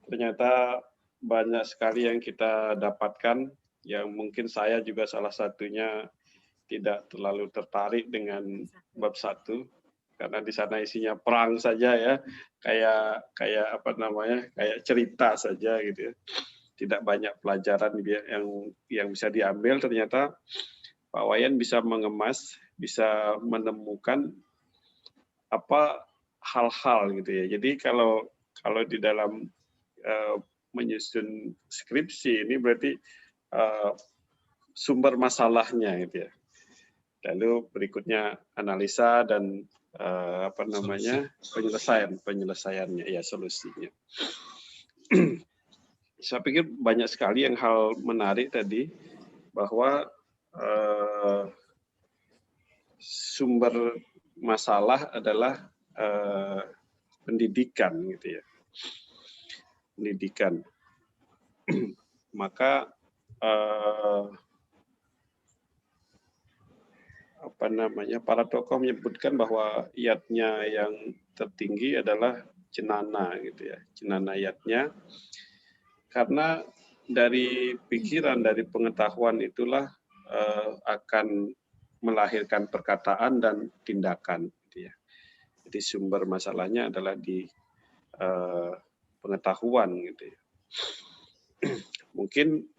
Ternyata banyak sekali yang kita dapatkan, yang mungkin saya juga salah satunya tidak terlalu tertarik dengan bab 1, karena di sana isinya perang saja ya, kayak kayak cerita saja gitu ya. Tidak banyak pelajaran yang bisa diambil. Ternyata Pak Wayan bisa mengemas, bisa menemukan apa hal-hal gitu ya. Jadi kalau di dalam menyusun skripsi ini berarti sumber masalahnya gitu ya. Lalu berikutnya analisa dan penyelesaiannya ya, solusinya. Saya pikir banyak sekali yang hal menarik tadi, bahwa sumber masalah adalah pendidikan gitu ya. Pendidikan. Maka para tokoh menyebutkan bahwa yatnya yang tertinggi adalah cenana gitu ya. Cenana yatnya, karena dari pikiran, dari pengetahuan itulah akan melahirkan perkataan dan tindakan gitu ya. Jadi sumber masalahnya adalah di pengetahuan gitu ya. Mungkin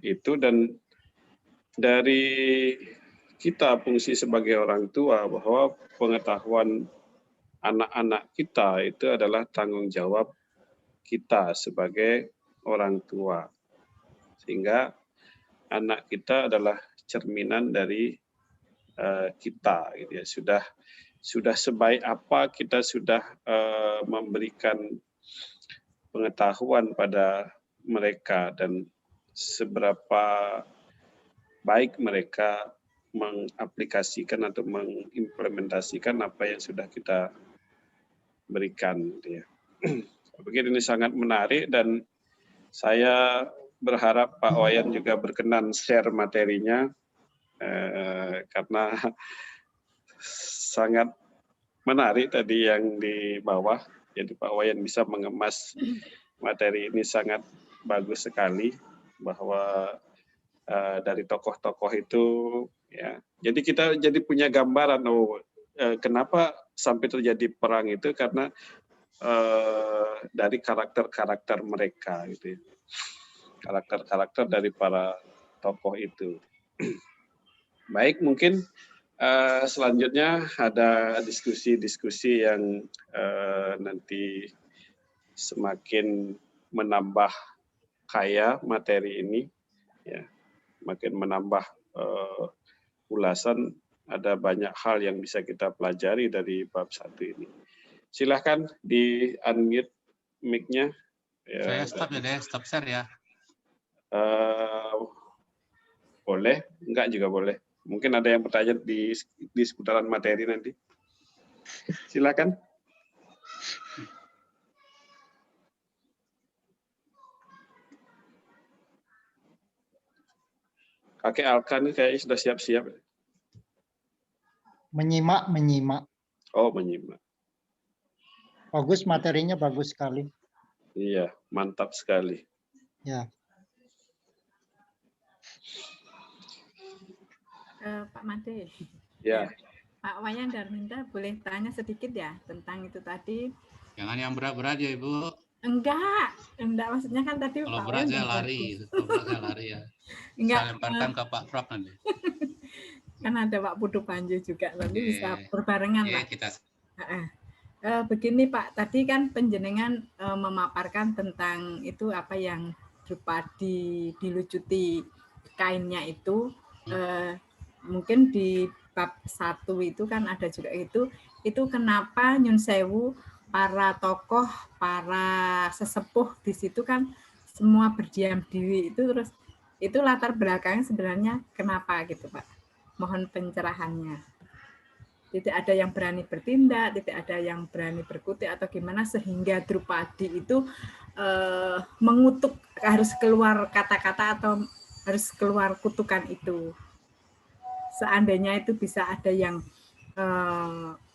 itu, dan dari kita fungsi sebagai orang tua, bahwa pengetahuan anak-anak kita itu adalah tanggung jawab kita sebagai orang tua, sehingga anak kita adalah cerminan dari kita gitu ya. Sudah sebaik apa kita sudah memberikan pengetahuan pada mereka, dan seberapa baik mereka mengaplikasikan atau mengimplementasikan apa yang sudah kita berikan gitu ya. Saya pikir ini sangat menarik, dan saya berharap Pak Wayan juga berkenan share materinya, karena sangat menarik tadi yang di bawah. Jadi Pak Wayan bisa mengemas materi ini sangat bagus sekali, bahwa dari tokoh-tokoh itu ya. Jadi kita jadi punya gambaran kenapa sampai terjadi perang itu, karena dari karakter-karakter mereka gitu ya. Karakter-karakter dari para tokoh itu. Baik, mungkin selanjutnya ada diskusi-diskusi yang nanti semakin menambah kaya materi ini ya. Makin menambah ulasan, ada banyak hal yang bisa kita pelajari dari bab 1 ini. Silahkan di unmute mic-nya. Saya stop ya deh, stop share ya. Boleh, enggak juga boleh. Mungkin ada yang bertanya di seputaran materi nanti. Silakan. Kakek Alkan ini kayaknya sudah siap-siap. Menyimak. Oh, menyimak. Bagus, materinya bagus sekali. Iya, mantap sekali. Ya. Pak Made, Ya, Pak Wayan Darminda boleh tanya sedikit ya tentang itu tadi? Jangan yang berat-berat ya Ibu. Enggak, maksudnya kan tadi Kalau Pak berat Wayan saya udah lari. bagus. Kalau berat saya lari ya. Enggak, Saya lemparkan ke Pak Prof nanti. kan ada Pak Putu Panju juga, nanti bisa Oke. berbarengan Oke, Pak. kita Begini Pak, tadi kan penjenengan memaparkan tentang itu apa yang berupa dilucuti kainnya itu, mungkin di bab 1 itu kan ada juga itu kenapa Nyun Sewu, para tokoh, para sesepuh di situ kan semua berdiam diri itu, terus itu latar belakangnya sebenarnya kenapa gitu Pak? Mohon pencerahannya. Tidak ada yang berani bertindak, tidak ada yang berani berkutik atau gimana sehingga Drupadi itu mengutuk, harus keluar kata-kata atau harus keluar kutukan itu. Seandainya itu bisa ada yang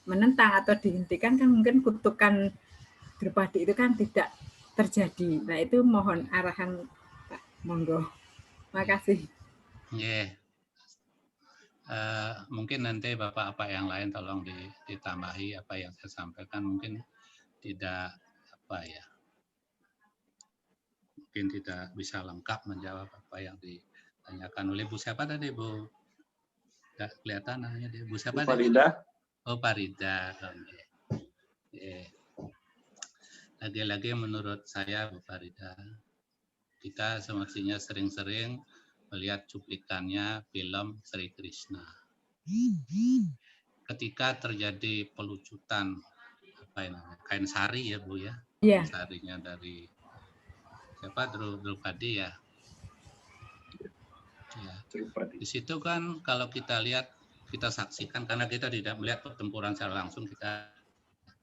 menentang atau dihentikan, kan mungkin kutukan Drupadi itu kan tidak terjadi. Nah itu mohon arahan Pak, monggo. Makasih. Yeah. Mungkin nanti Bapak yang lain tolong ditambahi apa yang saya sampaikan, mungkin tidak mungkin tidak bisa lengkap menjawab apa yang ditanyakan oleh Bu siapa tadi Bu? Nggak kelihatan namanya dia. Bu siapa? Bu Farida. Oh Farida. Lagi-lagi menurut saya Bu Farida, kita semestinya sering-sering melihat cuplikannya film Sri Krishna. Ketika terjadi pelucutan kain sari ya Bu ya, yeah. Sarinya dari siapa, Drupadi ya. Di situ kan kalau kita lihat, kita saksikan, karena kita tidak melihat pertempuran secara langsung, kita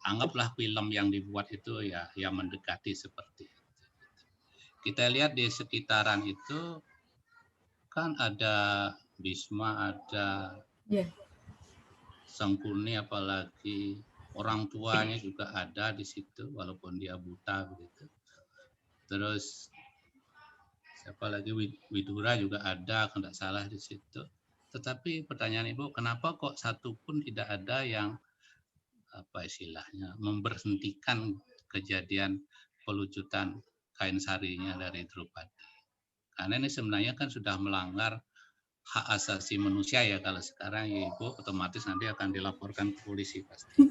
anggaplah film yang dibuat itu ya mendekati seperti itu. Kita lihat di sekitaran itu kan ada Bisma, ada Sangkuni, apalagi orang tuanya juga ada di situ walaupun dia buta begitu. Terus siapa lagi, Widura juga ada kalau tidak salah di situ. Tetapi pertanyaan Ibu, kenapa kok satu pun tidak ada yang memberhentikan kejadian pelucutan kain sarinya dari Drupadi? Karena ini sebenarnya kan sudah melanggar hak asasi manusia ya, kalau sekarang ya Ibu otomatis nanti akan dilaporkan ke polisi pasti.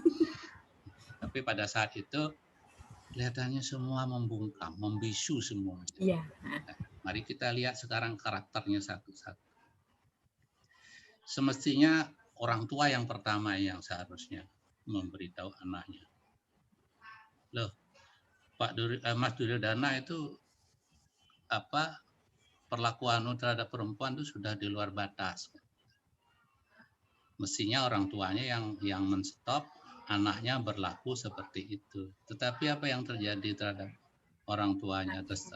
Tapi pada saat itu kelihatannya semua membungkam, membisu semua. Iya. Mari kita lihat sekarang karakternya satu-satu. Semestinya orang tua yang pertama yang seharusnya memberitahu anaknya. Loh, Mas Duryodhana itu perlakuan terhadap perempuan itu sudah di luar batas. Mestinya orang tuanya yang menstop anaknya berlaku seperti itu. Tetapi apa yang terjadi terhadap orang tuanya terus.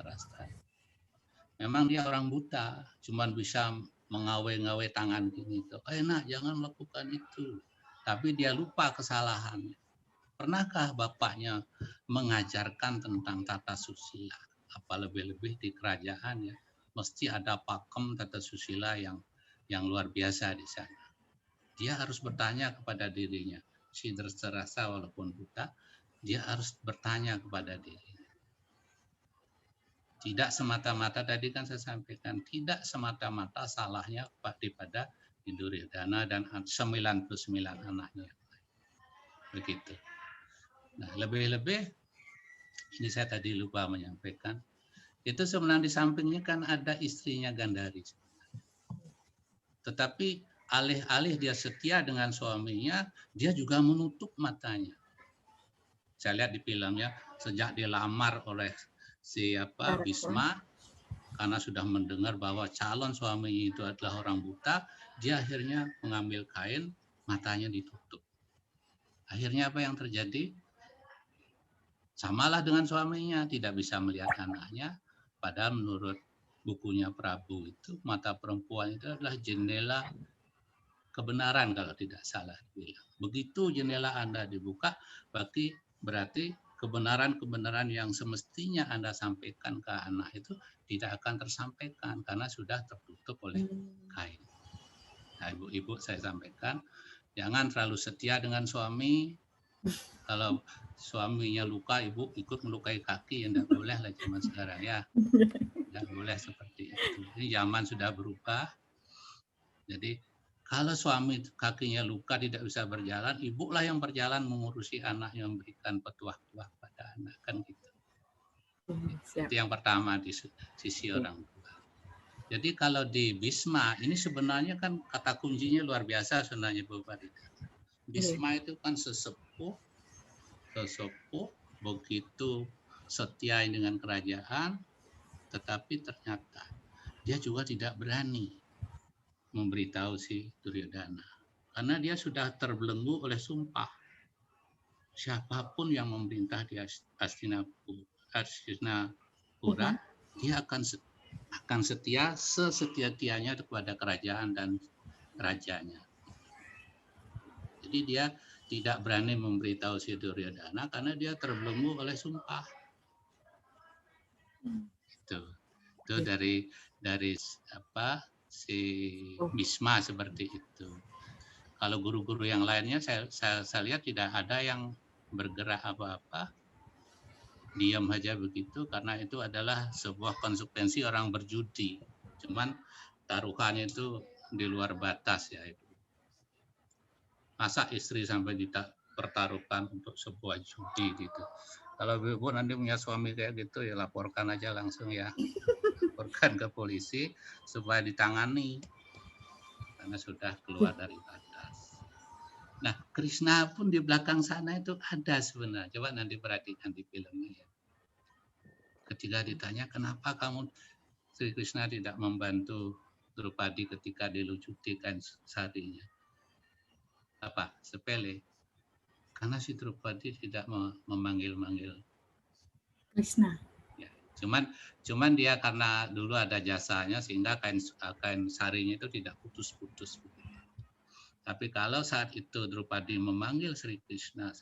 Memang dia orang buta, cuman bisa mengawe-ngawe tangan gini tuh. Nak, jangan lakukan itu. Tapi dia lupa kesalahannya. Pernahkah bapaknya mengajarkan tentang tata susila? Apa lebih-lebih di kerajaan ya, mesti ada pakem tata susila yang luar biasa di sana. Dia harus bertanya kepada dirinya. Si terasa walaupun buta, dia harus bertanya kepada dirinya. Tidak semata-mata, tadi kan saya sampaikan, tidak semata-mata salahnya pada Duryodhana dan 99 anaknya. Begitu. Nah, lebih-lebih, ini saya tadi lupa menyampaikan, itu sebenarnya di sampingnya kan ada istrinya Gandhari. Tetapi alih-alih dia setia dengan suaminya, dia juga menutup matanya. Saya lihat di filmnya, sejak dilamar oleh Bisma, karena sudah mendengar bahwa calon suaminya itu adalah orang buta, dia akhirnya mengambil kain, matanya ditutup. Akhirnya apa yang terjadi? Samalah dengan suaminya, tidak bisa melihat anaknya, padahal menurut bukunya Prabu itu, mata perempuan itu adalah jendela kebenaran kalau tidak salah bilang. Begitu jendela Anda dibuka, berarti kebenaran-kebenaran yang semestinya Anda sampaikan ke anak itu tidak akan tersampaikan karena sudah tertutup oleh kain. Nah, ibu-ibu saya sampaikan, jangan terlalu setia dengan suami. Kalau suaminya luka, ibu ikut melukai kaki, ya tidak boleh lah zaman sekarang ya. Tidak boleh seperti itu. Ini zaman sudah berubah. Jadi kalau suami kakinya luka tidak bisa berjalan, ibulah yang berjalan mengurusi anak, yang memberikan petuah-petuah pada anak, kan gitu. Itu yang pertama di sisi orang tua. Jadi kalau di Bisma ini sebenarnya kan kata kuncinya luar biasa sebenarnya Bu Farida. Bisma itu kan sesepuh begitu setia dengan kerajaan, tetapi ternyata dia juga tidak berani memberitahu si Duryodhana karena dia sudah terbelenggu oleh sumpah. Siapapun yang memerintah di Hastinapura, dia akan setia sesetia-tianya kepada kerajaan dan rajanya. Jadi dia tidak berani memberitahu si Duryodhana karena dia terbelenggu oleh sumpah. Itu dari apa si Bisma seperti itu. Kalau guru-guru yang lainnya saya lihat tidak ada yang bergerak apa-apa, diam aja begitu karena itu adalah sebuah konsekuensi orang berjudi. Cuman taruhannya itu di luar batas ya Ibu. Masa istri sampai dipertaruhkan untuk sebuah judi gitu. Kalau Ibu nanti punya suami kayak gitu ya laporkan aja langsung ya. Laporkan ke polisi supaya ditangani. Karena sudah keluar dari batas. Nah, Krishna pun di belakang sana itu ada sebenarnya. Coba nanti perhatikan di filmnya ya. Ketika ditanya kenapa kamu Sri Krishna tidak membantu Drupadi ketika dilucutikan sarinya. Apa? Sepele. Karena si Drupadi tidak memanggil-manggil Krishna. Ya, cuman dia karena dulu ada jasanya sehingga kain sarinya itu tidak putus-putus. Tapi kalau saat itu Drupadi memanggil Sri Krishna,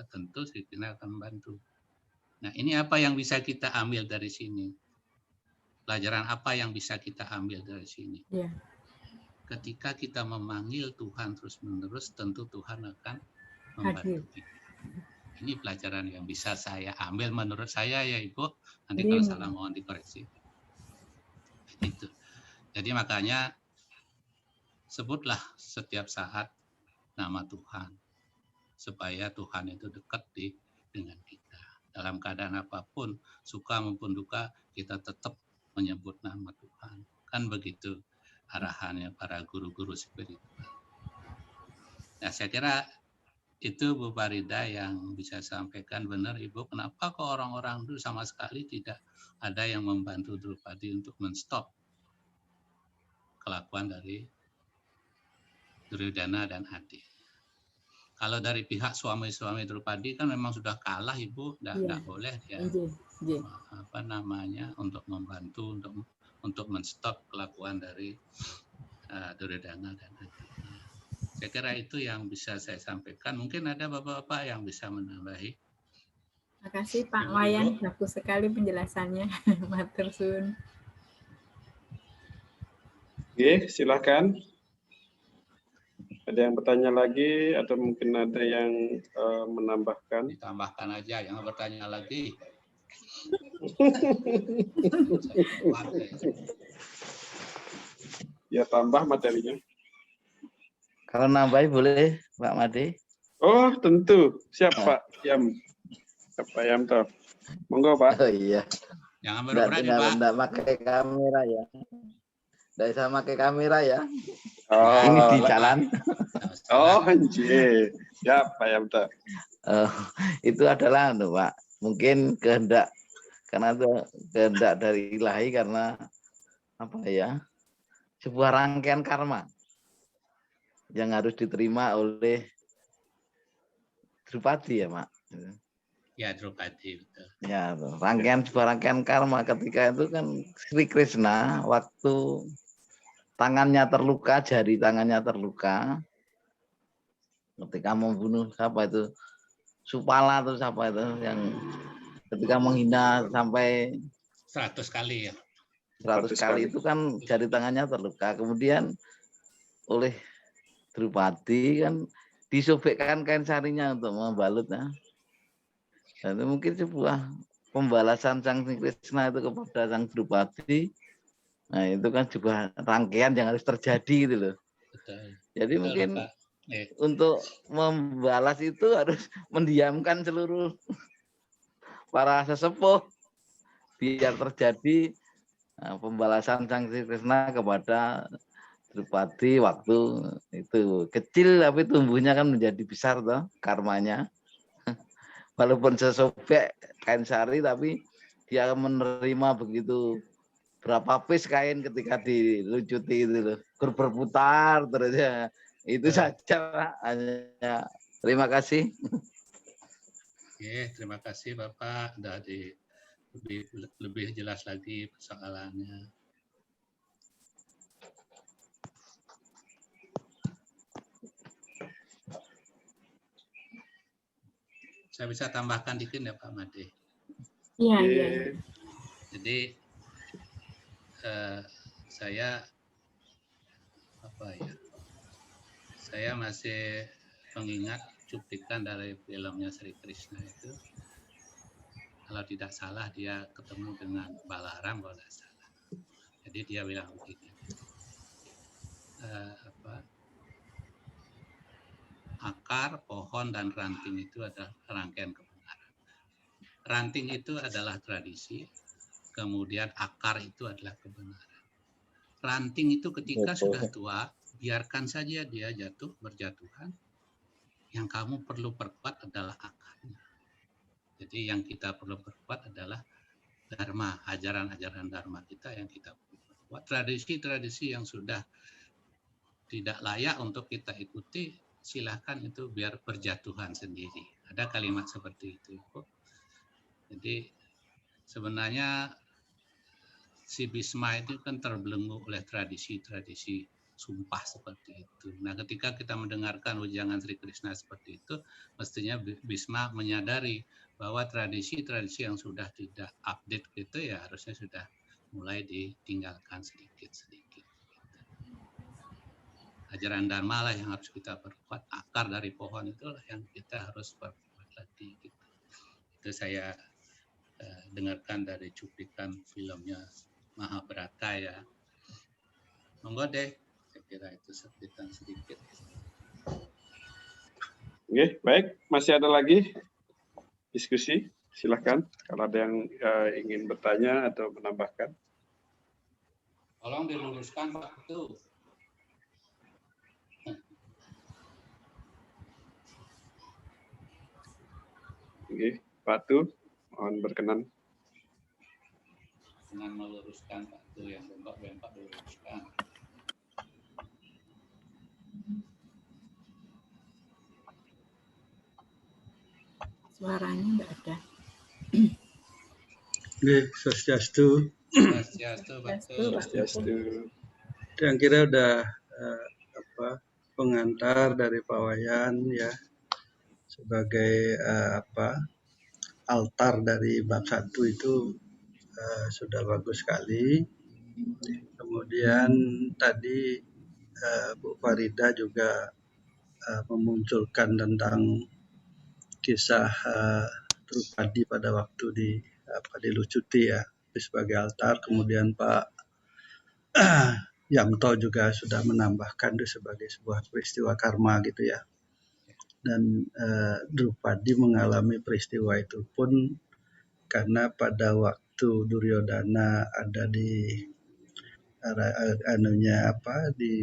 tentu Sri Krishna akan membantu. Nah, ini apa yang bisa kita ambil dari sini? Pelajaran apa yang bisa kita ambil dari sini? Yeah. Ketika kita memanggil Tuhan terus-menerus, tentu Tuhan akan membantu kita. Ini pelajaran yang bisa saya ambil menurut saya ya Ibu. Nanti kalau salah mohon dikoreksi. Itu. Jadi makanya sebutlah setiap saat nama Tuhan supaya Tuhan itu dekat dengan kita. Dalam keadaan apapun, suka maupun duka, kita tetap menyebut nama Tuhan. Kan begitu arahannya para guru-guru spiritual. Nah, saya kira itu Bu Farida yang bisa sampaikan. Benar Ibu, kenapa kok orang-orang dulu sama sekali tidak ada yang membantu Drupadi untuk menstop kelakuan dari Duryodhana dan adik. Kalau dari pihak suami-suami Drupadi kan memang sudah kalah Ibu, tidak boleh dia untuk membantu untuk menstop kelakuan dari Duryodhana dan adik. Saya kira itu yang bisa saya sampaikan. Mungkin ada Bapak-Bapak yang bisa menambahi. Terima kasih Pak Wayan, bagus sekali penjelasannya. Matur suwun. Oke, silakan. Ada yang bertanya lagi atau mungkin ada yang menambahkan? Ditambahkan aja, jangan bertanya lagi. Ya, tambah materinya. Kalau nambahin boleh, Pak Made? Oh, tentu. Siap, Pak Yam. Pak Yam toh. Monggo, Pak. Oh iya. Jangan berani, Pak. Enggak pakai kamera ya. Enggak bisa pakai kamera ya. Oh, ini di jalan. Oh, anjir. Siap, Pak Yam toh. Itu adalah Pak. Mungkin kehendak dari Ilahi karena apa ya? Sebuah rangkaian karma yang harus diterima oleh Drupadi ya, Mak. Ya, Drupadi, betul. Ya, sebuah rangkaian karma ketika itu kan Sri Krishna waktu tangannya terluka, jari tangannya terluka, ketika membunuh siapa itu, Supala atau siapa itu, yang ketika menghina sampai 100 kali ya. 100 kali itu kan jari tangannya terluka. Kemudian oleh Drupadi kan disobekkan kain sarinya untuk membalutnya. Dan itu mungkin sebuah pembalasan Sang Krishna itu kepada Sang Drupadi. Nah, itu kan juga rangkaian yang harus terjadi gitu loh. Betul. Jadi Betul, mungkin Bapak. untuk membalas itu harus mendiamkan seluruh para sesepuh biar terjadi pembalasan Sang Krishna kepada Drupadi waktu itu. Kecil tapi tumbuhnya kan menjadi besar toh karmanya. Walaupun sesobek kain sari tapi dia menerima begitu berapa piece kain ketika dilucuti itu loh. Berputar terus ya. Itu saja hanya. Terima kasih. Oke, terima kasih Bapak. Sudah lebih jelas lagi persoalannya. Saya bisa tambahkan dikit ya Pak Made. Iya, Oke. iya. Jadi saya masih mengingat cuplikan dari filmnya Sri Krishna itu. Kalau tidak salah dia ketemu dengan Balaram kalau tidak salah. Jadi dia bilang begini. Akar, pohon, dan ranting itu adalah rangkaian kebenaran. Ranting itu adalah tradisi, kemudian akar itu adalah kebenaran. Ranting itu ketika sudah tua, biarkan saja dia jatuh, berjatuhan. Yang kamu perlu perkuat adalah akarnya. Jadi yang kita perlu perkuat adalah dharma, ajaran-ajaran dharma kita yang kita perlu perkuat. Tradisi-tradisi yang sudah tidak layak untuk kita ikuti, silahkan itu biar berjatuhan sendiri. Ada kalimat seperti itu. Jadi sebenarnya si Bhisma itu kan terbelenggu oleh tradisi-tradisi sumpah seperti itu. Nah, ketika kita mendengarkan ujangan Sri Krishna seperti itu, mestinya Bhisma menyadari bahwa tradisi-tradisi yang sudah tidak update gitu ya harusnya sudah mulai ditinggalkan sedikit-sedikit. Ajaran Dharma lah yang harus kita perkuat, akar dari pohon itulah yang kita harus perkuat lagi. Gitu. Itu saya dengarkan dari cuplikan filmnya Mahabharata ya. Monggo deh, saya kira itu cuplikan sedikit. Oke, baik. Masih ada lagi diskusi? Silahkan kalau ada yang ingin bertanya atau menambahkan. Tolong diluruskan Pak itu. Oke, Pak Tu, mohon berkenan. Dengan meluruskan Pak Tu yang bengkok-bengkok diluruskan. Suaranya enggak ada. Oke, swastiastu. Swastiastu, Pak Tu. Swastiastu. Yang kira udah pengantar dari Pak Wayan ya sebagai altar dari bab 1 itu sudah bagus sekali. Kemudian tadi Bu Farida juga memunculkan tentang kisah Drupadi pada waktu dilucuti ya sebagai altar. Kemudian Pak Yamto juga sudah menambahkan itu sebagai sebuah peristiwa karma gitu ya. Dan Drupadi mengalami peristiwa itu pun karena pada waktu Duryodhana ada di di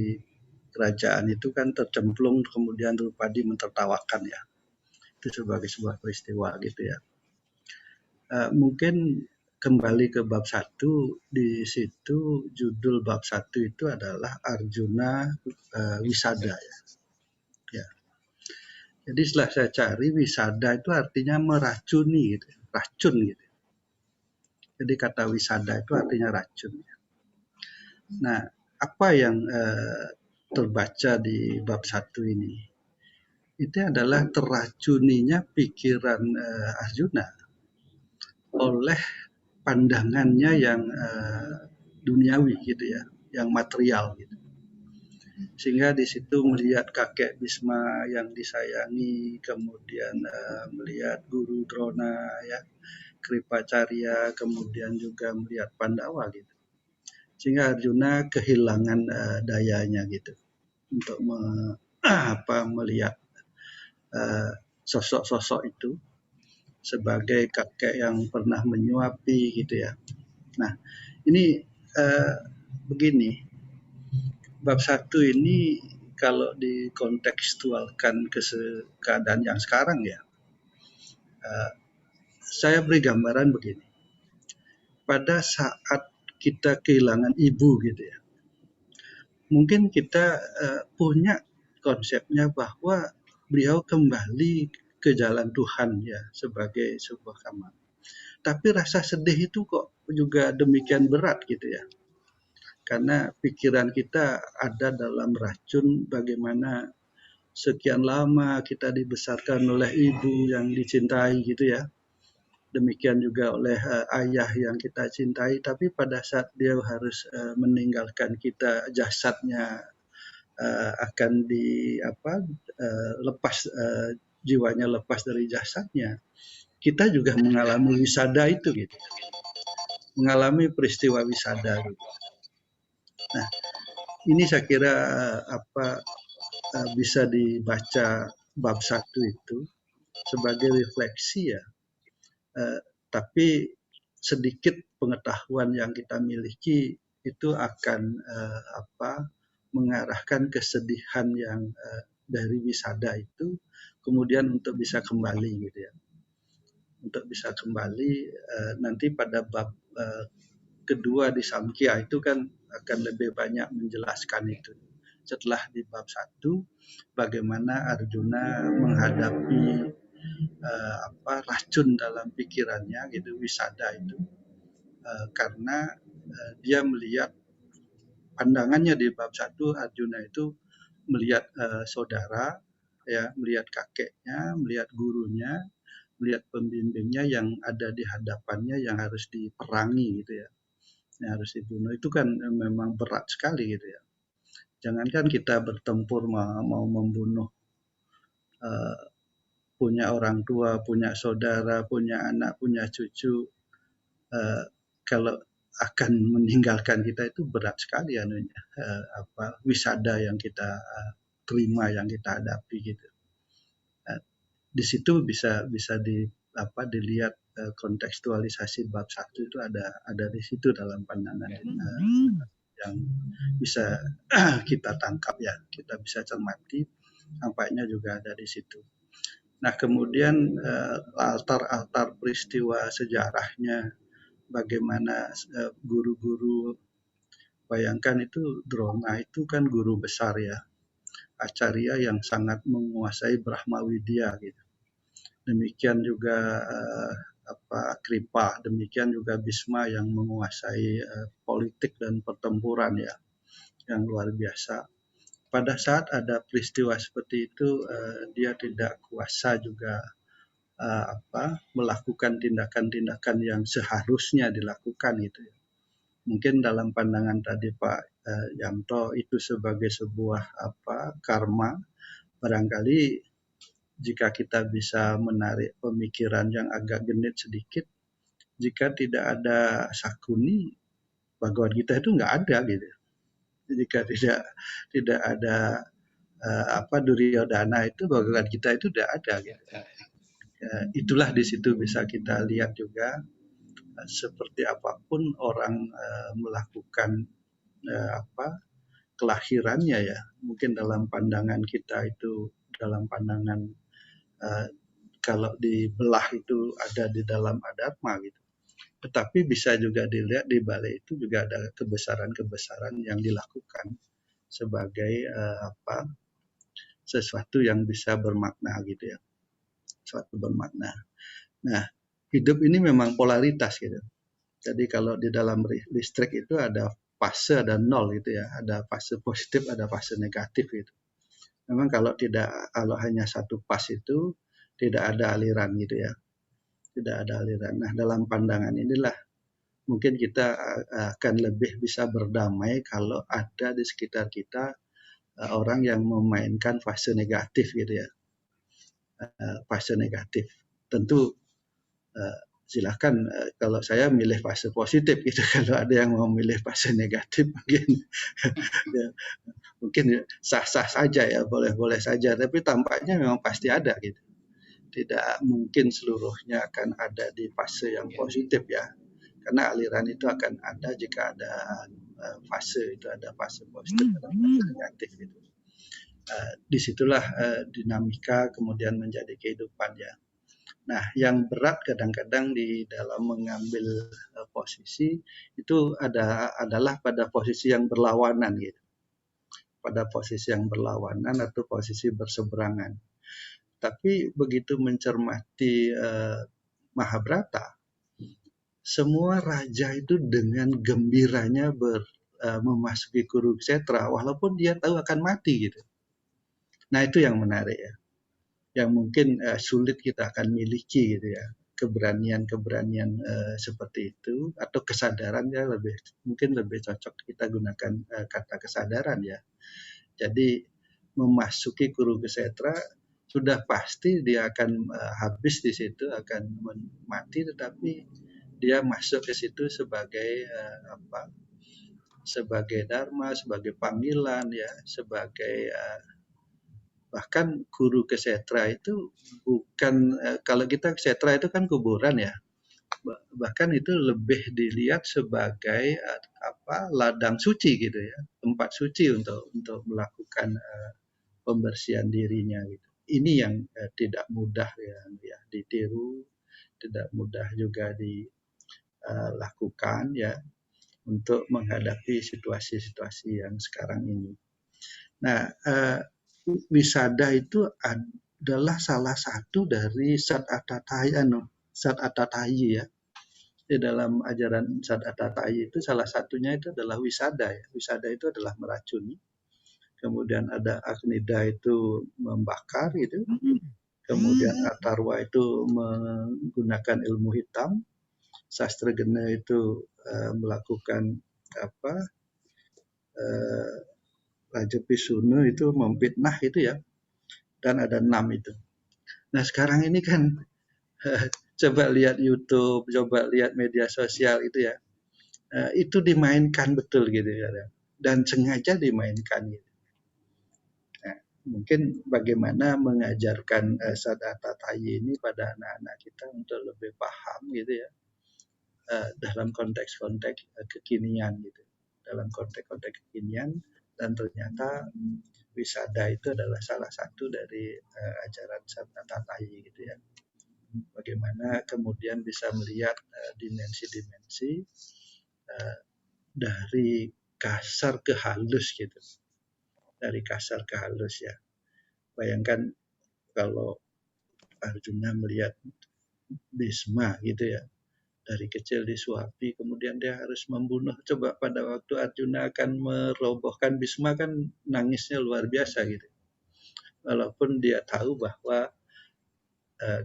kerajaan itu kan tercemplung, kemudian Drupadi mentertawakan ya. Itu sebagai sebuah peristiwa gitu ya. Mungkin kembali ke bab 1, di situ judul bab 1 itu adalah Arjuna Wisada ya. Jadi setelah saya cari, wisada itu artinya meracuni, gitu, racun gitu. Jadi kata wisada itu artinya racun. Nah, apa yang terbaca di bab 1 ini? Itu adalah teracuninya pikiran Arjuna oleh pandangannya yang duniawi gitu ya, yang material gitu. Sehingga di situ melihat kakek Bisma yang disayangi, kemudian melihat guru Drona ya, Kripacarya, kemudian juga melihat Pandawa gitu. Sehingga Arjuna kehilangan dayanya gitu untuk melihat sosok-sosok itu sebagai kakek yang pernah menyuapi gitu ya. Nah, ini begini, bab 1 ini kalau dikontekstualkan ke keadaan yang sekarang ya, saya beri gambaran begini. Pada saat kita kehilangan ibu gitu ya, mungkin kita punya konsepnya bahwa beliau kembali ke jalan Tuhan ya sebagai sebuah kamar. Tapi rasa sedih itu kok juga demikian berat gitu ya. Karena pikiran kita ada dalam racun bagaimana sekian lama kita dibesarkan oleh ibu yang dicintai gitu ya. Demikian juga oleh ayah yang kita cintai, tapi pada saat dia harus meninggalkan kita, jasadnya akan lepas, jiwanya lepas dari jasadnya, kita juga mengalami wisada itu gitu. Mengalami peristiwa wisada gitu. Nah, ini saya kira bisa dibaca bab 1 itu sebagai refleksi ya. Tapi sedikit pengetahuan yang kita miliki itu akan mengarahkan kesedihan yang dari wisada itu kemudian untuk bisa kembali gitu ya. Untuk bisa kembali nanti pada bab kedua di Samkhya itu kan akan lebih banyak menjelaskan itu. Setelah di bab 1 bagaimana Arjuna menghadapi racun dalam pikirannya gitu, wisada itu, karena dia melihat pandangannya di bab 1 Arjuna itu melihat saudara ya, melihat kakeknya, melihat gurunya, melihat pembimbingnya yang ada di hadapannya yang harus diperangi gitu ya, yang harus dibunuh. Itu kan memang berat sekali gitu ya. Jangankan kita bertempur mau membunuh punya orang tua, punya saudara, punya anak, punya cucu, kalau akan meninggalkan kita itu berat sekali wisada yang kita terima, yang kita hadapi gitu. Di situ bisa dilihat kontekstualisasi bab 1 itu ada di situ dalam pandangan yang bisa kita tangkap ya, kita bisa cermati, nampaknya juga ada di situ. Nah, kemudian altar-altar peristiwa sejarahnya, bagaimana guru-guru, bayangkan itu Drona itu kan guru besar ya, Acarya yang sangat menguasai Brahma Widya gitu. Demikian juga Kripa, demikian juga Bisma yang menguasai politik dan pertempuran ya, yang luar biasa. Pada saat ada peristiwa seperti itu, dia tidak kuasa juga melakukan tindakan-tindakan yang seharusnya dilakukan gitu ya. Mungkin dalam pandangan tadi Pak Yanto itu sebagai sebuah karma, barangkali jika kita bisa menarik pemikiran yang agak genit sedikit, jika tidak ada Sakuni, Bhagavad Gita itu nggak ada gitu. Jika tidak ada Duryodhana itu, Bhagavad Gita itu tidak ada gitu. Itulah di situ bisa kita lihat juga seperti apapun orang melakukan kelahirannya ya, mungkin dalam pandangan kita itu, dalam pandangan kalau dibelah itu ada di dalam adharma gitu. Tetapi bisa juga dilihat di balik itu juga ada kebesaran-kebesaran yang dilakukan sebagai sesuatu yang bisa bermakna gitu ya, sesuatu bermakna. Nah, hidup ini memang polaritas gitu. Jadi kalau di dalam listrik itu ada fase, ada nol gitu ya, ada fase positif, ada fase negatif gitu. Memang kalau hanya satu pas itu tidak ada aliran gitu ya, tidak ada aliran. Nah, dalam pandangan inilah mungkin kita akan lebih bisa berdamai kalau ada di sekitar kita orang yang memainkan fase negatif gitu ya, fase negatif. Tentu silahkan kalau saya milih fase positif gitu. Kalau ada yang mau milih fase negatif mungkin sah-sah saja ya, boleh-boleh saja. Tapi tampaknya memang pasti ada gitu. Tidak mungkin seluruhnya akan ada di fase yang positif ya. Karena aliran itu akan ada jika ada fase, itu ada fase positif, ada fase negatif gitu. Disitulah dinamika kemudian menjadi kehidupan ya. Nah, yang berat kadang-kadang di dalam mengambil posisi itu adalah pada posisi yang berlawanan gitu. Pada posisi yang berlawanan atau posisi berseberangan. Tapi begitu mencermati Mahabharata, semua raja itu dengan gembiranya memasuki Kurukshetra walaupun dia tahu akan mati gitu. Nah, itu yang menarik ya. Yang mungkin sulit kita akan miliki gitu ya. Keberanian-keberanian seperti itu atau kesadaran ya, mungkin lebih cocok kita gunakan kata kesadaran ya. Jadi memasuki Kurukshetra sudah pasti dia akan habis di situ, akan mati, tetapi dia masuk ke situ sebagai sebagai dharma, sebagai panggilan ya, sebagai bahkan Kurukshetra itu bukan kalau kita Kshetra itu kan kuburan ya, bahkan itu lebih dilihat sebagai ladang suci gitu ya, tempat suci untuk melakukan pembersihan dirinya gitu. Ini yang tidak mudah ya ditiru, tidak mudah juga dilakukan ya untuk menghadapi situasi-situasi yang sekarang ini. Nah, wisada itu adalah salah satu dari Sat Atatayi ya. Di dalam ajaran Sat Atatayi itu salah satunya itu adalah wisada ya. Wisada itu adalah meracuni. Kemudian ada Agnida itu membakar gitu. Kemudian Atarwa itu menggunakan ilmu hitam. Sastragena itu melakukan Raja Pisuna itu memfitnah itu ya. Dan ada 6 itu. Nah, sekarang ini kan coba lihat YouTube, coba lihat media sosial itu ya. Itu dimainkan betul gitu ya. Dan sengaja dimainkan gitu. Mungkin bagaimana mengajarkan Sat Atatayi ini pada anak-anak kita untuk lebih paham gitu ya, dalam konteks-konteks kekinian gitu, dalam konteks-konteks kekinian. Dan ternyata wisada itu adalah salah satu dari ajaran Sat Atatayi gitu ya. Bagaimana kemudian bisa melihat dimensi-dimensi dari kasar ke halus gitu. Dari kasar ke halus ya. Bayangkan kalau Arjuna melihat Bhisma gitu ya, dari kecil disuapi, kemudian dia harus membunuh. Coba pada waktu Arjuna akan merobohkan Bhisma kan nangisnya luar biasa gitu. Walaupun dia tahu bahwa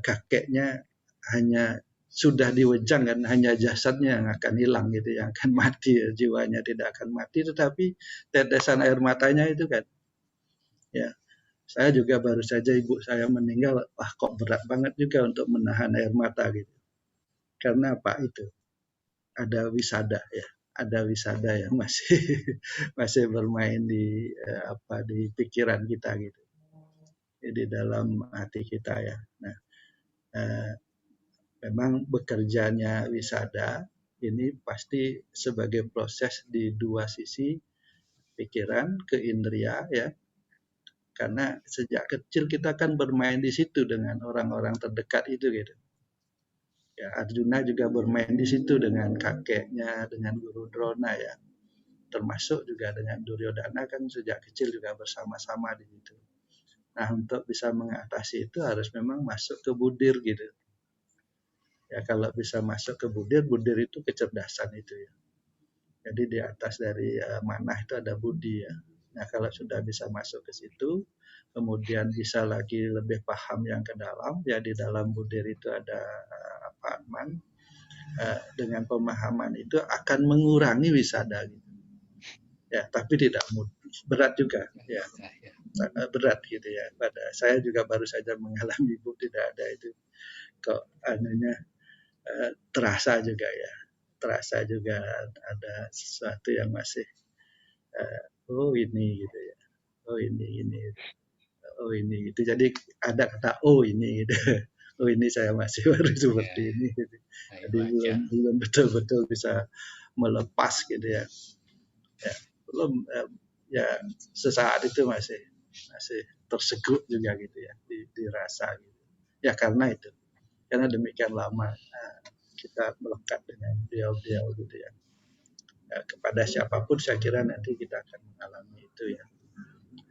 kakeknya hanya sudah diwejang kan, hanya jasadnya yang akan hilang gitu, yang akan mati, jiwanya tidak akan mati, tetapi tetesan air matanya itu kan ya. Saya juga baru saja ibu saya meninggal, kok berat banget juga untuk menahan air mata gitu. Karena apa itu? Ada wisada ya, ada wisada yang masih bermain di pikiran kita gitu. Di dalam hati kita ya. Nah, memang bekerjanya wisada ini pasti sebagai proses di dua sisi, pikiran ke indria ya. Karena sejak kecil kita kan bermain di situ dengan orang-orang terdekat itu gitu. Ya, Arjuna juga bermain di situ dengan kakeknya, dengan Guru Drona ya. Termasuk juga dengan Duryodhana kan sejak kecil juga bersama-sama di situ. Nah, untuk bisa mengatasi itu harus memang masuk ke budir gitu. Ya, kalau bisa masuk ke budir, budir itu kecerdasan itu ya. Jadi di atas dari manah itu ada budi ya. Nah, kalau sudah bisa masuk ke situ, kemudian bisa lagi lebih paham yang ke dalam, ya di dalam budir itu ada man, dengan pemahaman itu akan mengurangi wisada gitu. Ya, tapi tidak mudah, berat juga ya. Berat gitu ya. Pada saya juga baru saja mengalami, Bu, tidak ada itu kok anunya terasa juga ya. Terasa juga ada sesuatu yang masih oh ini gitu ya. Oh ini. Oh ini gitu. Jadi ada kata oh ini gitu. Oh ini saya masih baru seperti ini gitu. Jadi belum betul-betul bisa melepas gitu ya. Ya, belum ya sesaat itu masih terseguk juga gitu ya, dirasa gitu. Ya karena itu, karena demikian lama kita melekat dengan beliau-beliau gitu ya. Kepada siapapun saya kira nanti kita akan mengalami itu ya.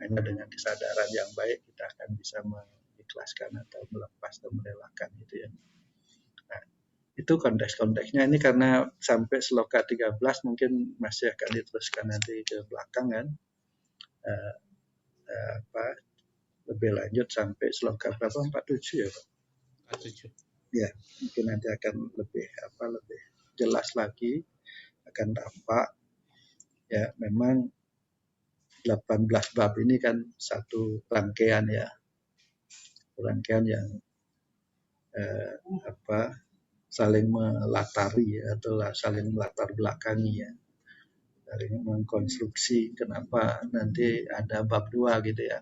Hanya dengan kesadaran yang baik kita akan bisa mengikhlaskan atau melepas atau merelakan gitu ya. Nah, itu konteks-konteksnya ini karena sampai sloka 13 mungkin masih akan diteruskan nanti ke belakang kan. Lebih lanjut sampai sloka berapa? 47 ya Pak? 47. Ya, mungkin nanti akan lebih jelas lagi, akan tampak ya memang 18 bab ini kan satu rangkaian ya, rangkaian yang saling melatari ya, atau saling melatar belakangi ya, saling mengkonstruksi kenapa nanti ada bab 2 gitu ya.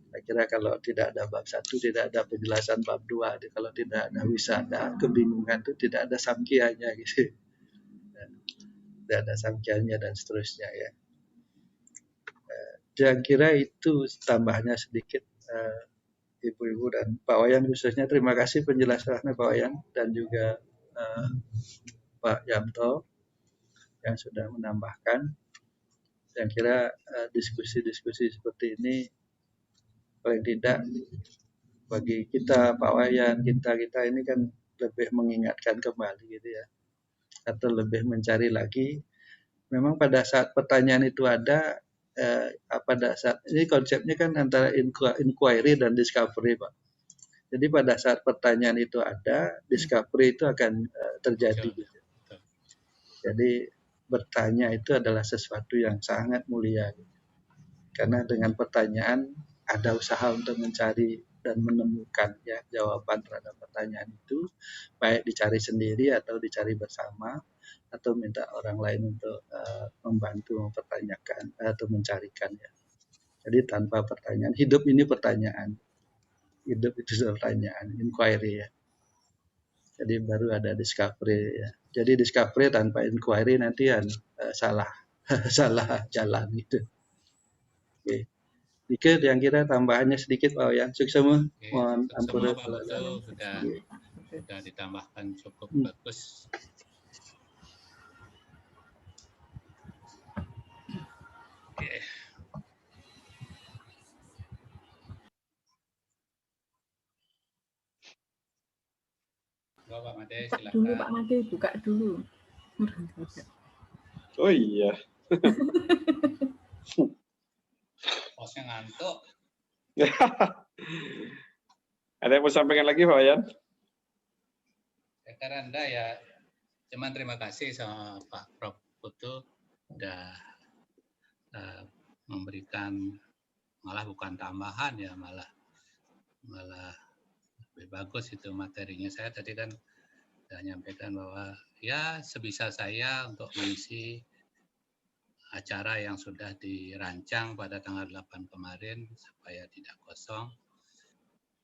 Saya kira kalau tidak ada bab 1, tidak ada penjelasan bab 2, kalau tidak ada wisada, kebingungan itu tidak ada samkianya gitu. Tidak ada samkianya dan seterusnya ya. Saya kira itu tambahnya sedikit Ibu-Ibu dan Pak Wayan khususnya. Terima kasih penjelasannya Pak Wayan dan juga Pak Yamto yang sudah menambahkan. Saya kira diskusi-diskusi seperti ini paling tidak bagi kita Pak Wayan, kita ini kan lebih mengingatkan kembali gitu ya, atau lebih mencari lagi. Memang pada saat pertanyaan itu ada pada saat ini konsepnya kan antara inquiry dan discovery Pak. Jadi pada saat pertanyaan itu ada, discovery itu akan terjadi. Gitu. Jadi bertanya itu adalah sesuatu yang sangat mulia. Gitu. Karena dengan pertanyaan ada usaha untuk mencari dan menemukan ya jawaban terhadap pertanyaan itu, baik dicari sendiri atau dicari bersama atau minta orang lain untuk membantu mempertanyakan atau mencarikan ya. Jadi tanpa pertanyaan, hidup ini pertanyaan. Hidup itu pertanyaan, inquiry ya. Jadi baru ada discovery ya. Jadi discovery tanpa inquiry nanti salah salah jalan itu. Oke. Dikit yang kira tambahannya sedikit Pak Wayan. Sukses semua. Mohon ampun kalau sudah ditambahkan cukup bagus. Okay. Pak Made, silakan. Dulu Pak Made, buka dulu. Oh iya. Bosnya ngantuk. Ada yang mau sampaikan lagi Pak Wayan? Saya kira Anda ya, cuman terima kasih sama Pak Prof. Putu sudah memberikan, malah bukan tambahan ya, malah lebih bagus itu materinya. Saya tadi kan sudah menyampaikan bahwa ya sebisa saya untuk mengisi acara yang sudah dirancang pada tanggal 8 kemarin supaya tidak kosong.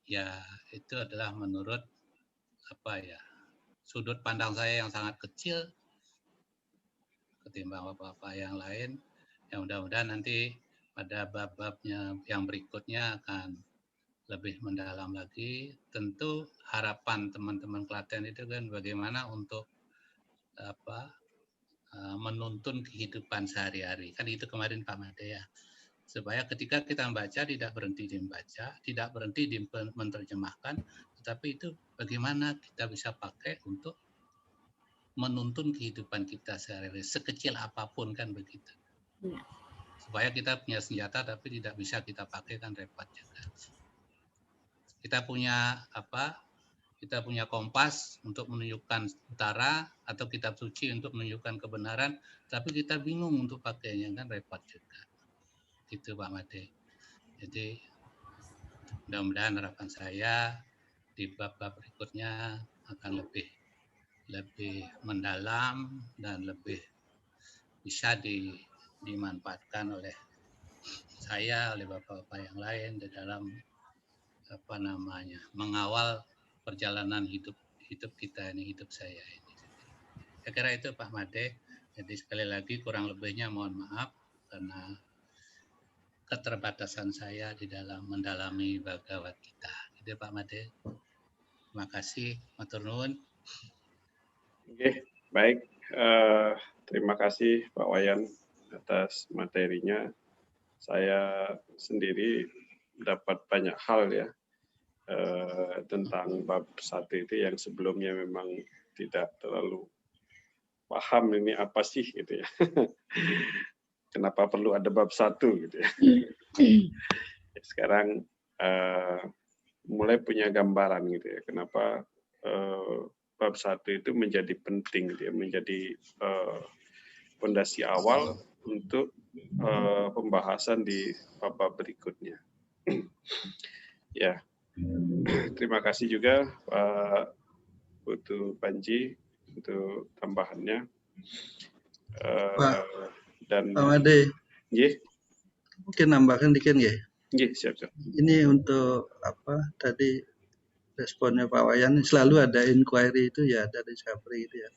Ya itu adalah menurut sudut pandang saya yang sangat kecil ketimbang bapak-bapak yang lain. Yang mudah-mudahan nanti pada bab-babnya yang berikutnya akan lebih mendalam lagi. Tentu harapan teman-teman Klaten itu kan bagaimana untuk menuntun kehidupan sehari-hari. Kan itu kemarin Pak Made ya. Supaya ketika kita membaca tidak berhenti di membaca, tidak berhenti di menerjemahkan, tetapi itu bagaimana kita bisa pakai untuk menuntun kehidupan kita sehari-hari, sekecil apapun kan begitu. Ya. Supaya kita punya senjata tapi tidak bisa kita pakai kan repot juga. Kita punya kita punya kompas untuk menunjukkan utara atau kitab suci untuk menunjukkan kebenaran, tapi kita bingung untuk pakainya kan repot juga. Gitu Pak Made. Jadi mudah-mudahan harapan saya di bab-bab berikutnya akan lebih mendalam dan lebih bisa dimanfaatkan oleh saya, oleh bapak-bapak yang lain di dalam mengawal perjalanan hidup kita ini, hidup saya ini. Saya kira itu Pak Made. Jadi sekali lagi kurang lebihnya mohon maaf karena keterbatasan saya di dalam mendalami Bhagavad Gita. Gitu Pak Made. Terima kasih, matur nuwun. Oke, baik. Terima kasih Pak Wayan atas materinya. Saya sendiri dapat banyak hal ya tentang bab 1 itu yang sebelumnya memang tidak terlalu paham ini apa sih gitu ya. Kenapa perlu ada bab 1 gitu ya. Sekarang mulai punya gambaran gitu ya. Kenapa bab 1 itu menjadi penting gitu ya, menjadi fondasi awal untuk pembahasan di bab berikutnya. Ya. Terima kasih juga Pak Putu Panji untuk tambahannya. Pak Dan Made, mungkin nambahkan dikit nggih? Nggih, siap. Ini untuk tadi responnya Pak Wayan, selalu ada inquiry itu ya dari Sapri itu ya.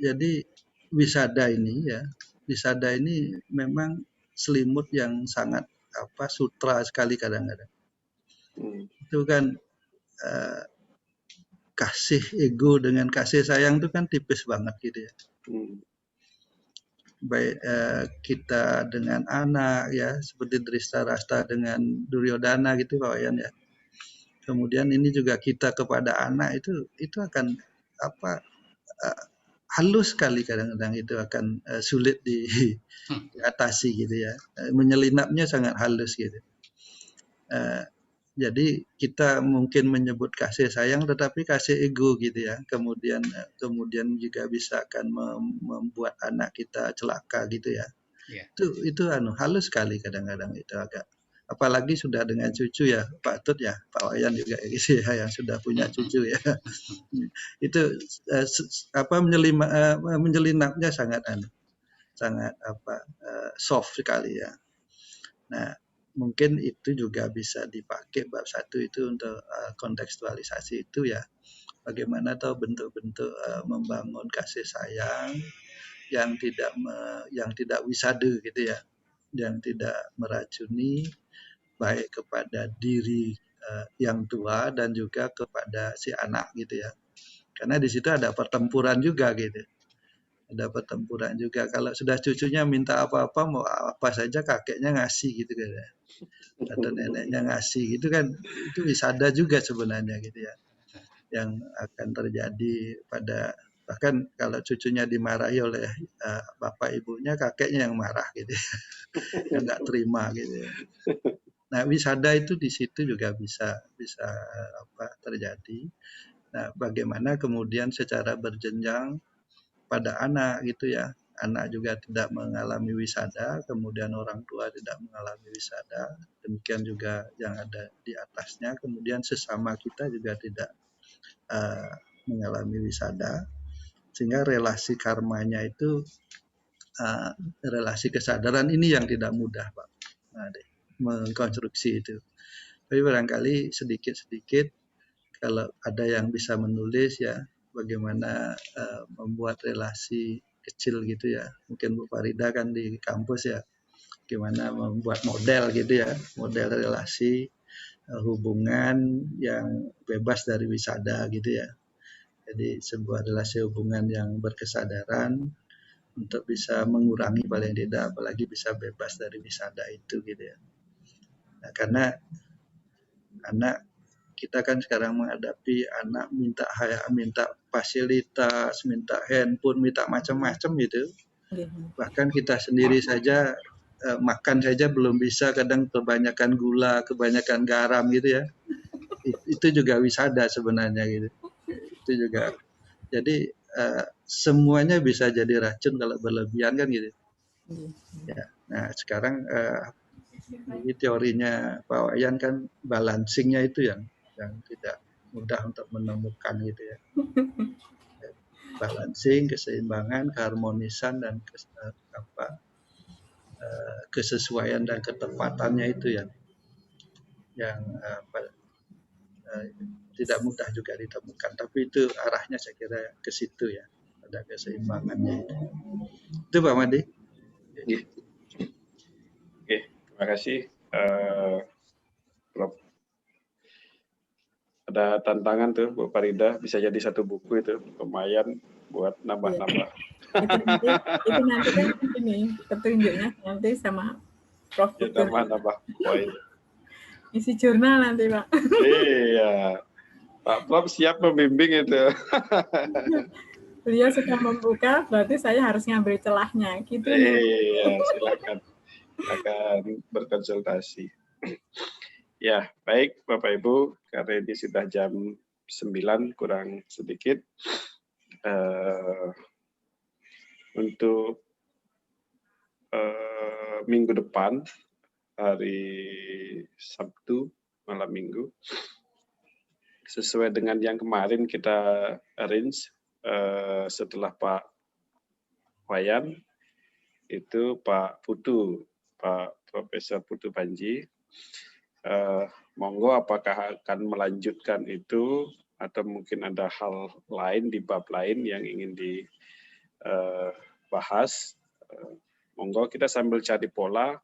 Jadi wisada ini memang selimut yang sangat sutra sekali kadang-kadang. Itu kan kasih ego dengan kasih sayang itu kan tipis banget gitu ya. Baik kita dengan anak ya, seperti Dristarashta dengan Duryodhana gitu Pak Wayan ya. Kemudian ini juga kita kepada anak itu akan halus sekali kadang-kadang, itu akan sulit diatasi gitu ya. Menyelinapnya sangat halus gitu. Jadi kita mungkin menyebut kasih sayang tetapi kasih ego gitu ya. Kemudian juga bisa akan membuat anak kita celaka gitu ya. Yeah. Itu halus sekali kadang-kadang, itu agak, apalagi sudah dengan cucu ya Pak Tut ya, Pak Wayan juga gitu ya, yang sudah punya cucu ya. Itu menyelinapnya sangat soft sekali ya. Nah, mungkin itu juga bisa dipakai bab 1 itu untuk kontekstualisasi itu ya. Bagaimana tahu bentuk-bentuk membangun kasih sayang yang tidak wisada gitu ya. Yang tidak meracuni baik kepada diri yang tua dan juga kepada si anak gitu ya. Karena di situ ada pertempuran juga gitu. Ada pertempuran juga. Kalau sudah cucunya minta apa-apa, mau apa saja kakeknya ngasih gitu kan ya. Atau neneknya ngasih gitu kan, itu wisada juga sebenarnya gitu ya, yang akan terjadi pada, bahkan kalau cucunya dimarahi oleh bapak ibunya, kakeknya yang marah gitu ya. Yang nggak terima gitu ya. Nah, wisada itu di situ juga bisa terjadi. Nah, bagaimana kemudian secara berjenjang pada anak gitu ya. Anak juga tidak mengalami wisada, kemudian orang tua tidak mengalami wisada, demikian juga yang ada di atasnya, kemudian sesama kita juga tidak mengalami wisada, sehingga relasi karmanya itu, relasi kesadaran ini yang tidak mudah Pak mengkonstruksi itu. Tapi barangkali sedikit-sedikit kalau ada yang bisa menulis ya, bagaimana membuat relasi kecil gitu ya. Mungkin Bu Farida kan di kampus ya, gimana membuat model gitu ya, model relasi hubungan yang bebas dari wisada gitu ya. Jadi sebuah relasi hubungan yang berkesadaran, untuk bisa mengurangi paling tidak, apalagi bisa bebas dari wisada itu gitu ya. Nah, karena anak kita kan sekarang menghadapi anak minta fasilitas, minta handphone, minta macam-macam gitu. Bahkan kita sendiri saja makan saja belum bisa, kadang kebanyakan gula, kebanyakan garam gitu ya. Itu juga wisada sebenarnya gitu. Itu juga. Jadi semuanya bisa jadi racun kalau berlebihan kan gitu. Ya. Nah sekarang ini teorinya Pak Wayan kan balancingnya itu yang tidak mudah untuk menemukan gitu ya. Balancing, keseimbangan, keharmonisan dan kesesuaian dan ketepatannya itu yang tidak mudah juga ditemukan. Tapi itu arahnya saya kira ke situ ya, ada keseimbangannya itu. Itu Pak Madi. Oke, terima kasih Prof. Ada tantangan tuh Bu Farida, bisa jadi satu buku itu, lumayan buat nambah-nambah. Itu nanti kan ini petunjuknya nanti sama Prof. Ya, nambah-nambah poin. Isi jurnal nanti Pak. Iya, Pak Prof siap membimbing itu. Beliau sudah membuka, berarti saya harus ngambil celahnya, gitu nih. Iya, silakan berkonsultasi. Ya, baik Bapak Ibu, karena ini sudah jam 9 kurang sedikit. Untuk minggu depan, hari Sabtu, malam minggu, sesuai dengan yang kemarin kita arrange, setelah Pak Wayan, itu Pak Putu, Pak Profesor Putu Panji, monggo apakah akan melanjutkan itu atau mungkin ada hal lain di bab lain yang ingin dibahas. Monggo kita sambil cari pola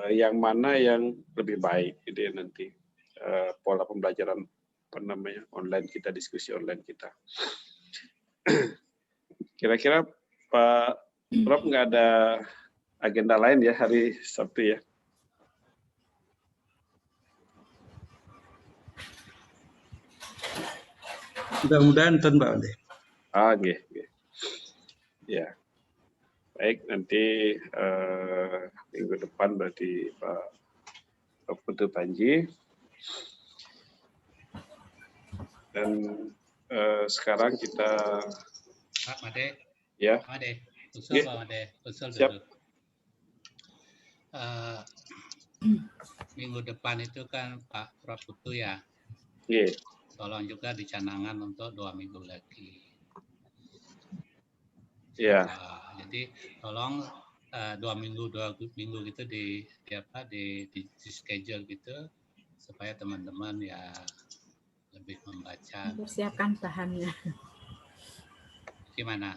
yang mana yang lebih baik gitu ya nanti pola pembelajaran online kita, diskusi online kita. Kira-kira Pak Prof nggak ada agenda lain ya hari Sabtu ya? Mudah-mudahan enten Pak Ade. Oke. Ya. Baik, nanti minggu depan berarti Pak Putu Panji. Dan sekarang kita Pak Made. Ya. Pak Made, usul Pak Made, usul dulu. Minggu depan itu kan Pak Prof Putu ya. Iya. Tolong juga dicanangan untuk 2 minggu lagi. Iya. Jadi tolong 2 minggu gitu di schedule gitu supaya teman-teman ya lebih membaca. Persiapkan bahannya. Gimana?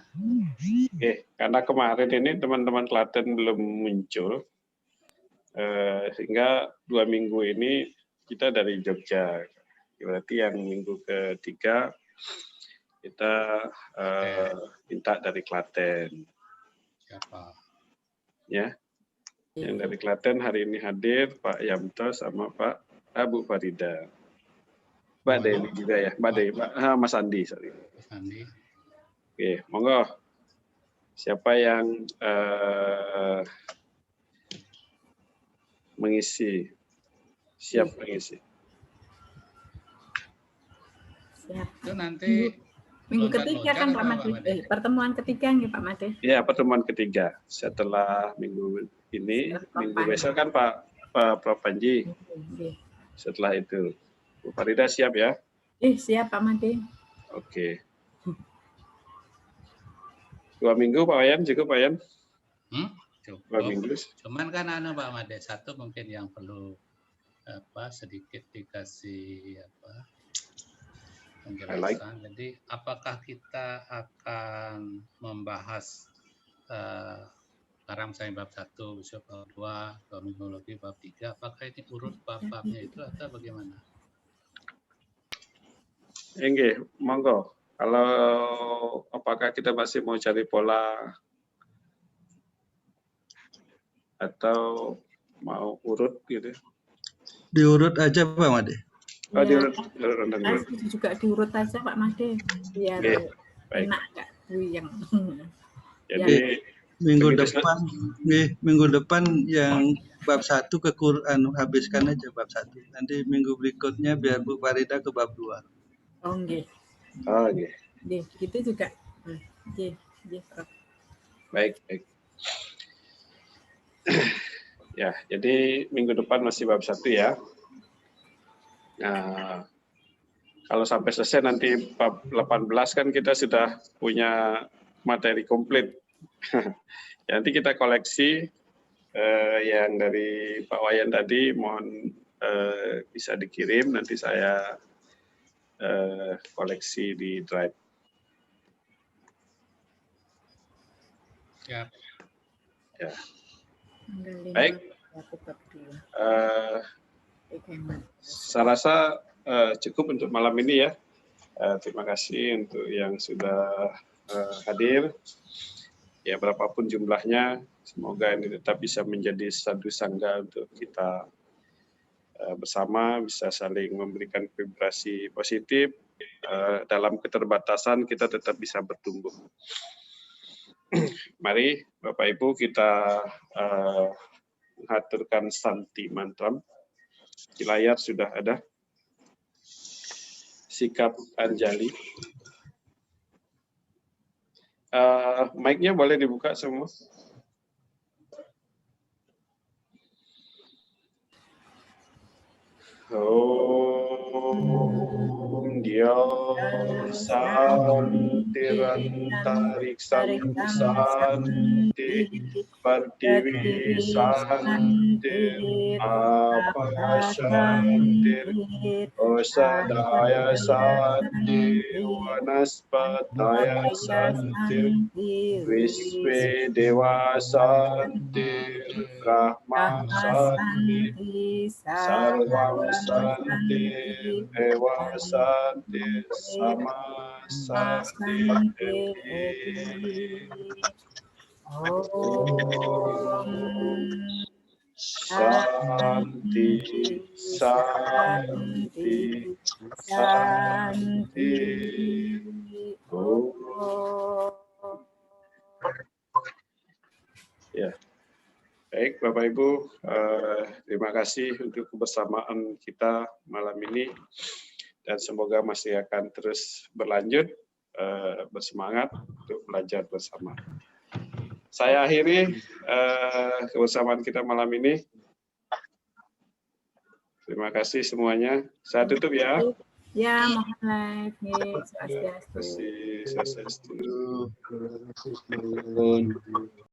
Oke, karena kemarin ini teman-teman Klaten belum muncul, sehingga 2 minggu ini kita dari Jogja. Berarti yang minggu ketiga kita minta dari Klaten. Siapa? Ya, yang dari Klaten hari ini hadir Pak Yamto sama Pak Bu Farida. Mbak Dewi juga ya, Mbak Dewi, Mas Andi, sorry. Mas Andi. Oke, monggo. Siapa yang mengisi? Siap mengisi. Siap. Itu nanti minggu ketiga kan Pak Made. Pertemuan ketiga nih Pak Made. Ya, pertemuan ketiga. Setelah minggu ini, minggu besok kan Pak Prof Panji. Setelah itu. Bu Farida siap ya? Siap Pak Made. Oke. 2 minggu Pak Wayan, cukup Pak Wayan? Cukup. 2 minggu. Cuman kan Pak Made, satu mungkin yang perlu sedikit dikasih penjelasan. Jadi apakah kita akan membahas sekarang misalnya bab 1, besok bab 2, 2 minggu lagi bab 3, apakah ini urut bab-babnya itu atau bagaimana? Enggak, monggo. Kalau apakah kita masih mau cari pola atau mau urut gitu? Diurut aja Pak Made. Oh, Ya, diurut dulu. juga diurut aja Pak Made biar Oke, baik. enak nggak yang Jadi Minggu begitu depan, minggu depan yang bab 1 ke Quran, habiskan aja bab 1. Nanti minggu berikutnya biar Bu Farida ke bab 2. oh nggih. Oh, okay. Nggih, gitu juga. Nggih, nggih, Prof. Baik. Ya, jadi minggu depan masih bab 1 ya. Nah, kalau sampai selesai nanti bab 18 kan kita sudah punya materi komplit. Nanti kita koleksi yang dari Pak Wayan tadi, mohon bisa dikirim, nanti saya koleksi di Drive. Ya. Ya. Baik. Saya rasa cukup untuk malam ini ya. Terima kasih untuk yang sudah hadir. Ya, berapapun jumlahnya, semoga ini tetap bisa menjadi satu sangga untuk kita bersama, bisa saling memberikan vibrasi positif. Dalam keterbatasan kita tetap bisa bertumbuh. Mari Bapak Ibu kita mengaturkan Santi Mantram. Di layar sudah ada. Sikap Anjali. Mic-nya boleh dibuka semua. Om Dia Santirantarik Santi Pertiwi Santi Apa Santi Osadaya Santi Wanaspataya Santi Visve Dewa Santi Brahma Santi Sarvam Santi Eva Santi Sama Santi Santi Santi Santi Ya. Baik, Bapak Ibu, terima kasih untuk kebersamaan kita malam ini dan semoga masih akan terus berlanjut, bersemangat untuk belajar bersama. Saya akhiri kebersamaan kita malam ini. Terima kasih semuanya. Saya tutup ya. Ya, mohon like, Terima kasih. Swastiastu.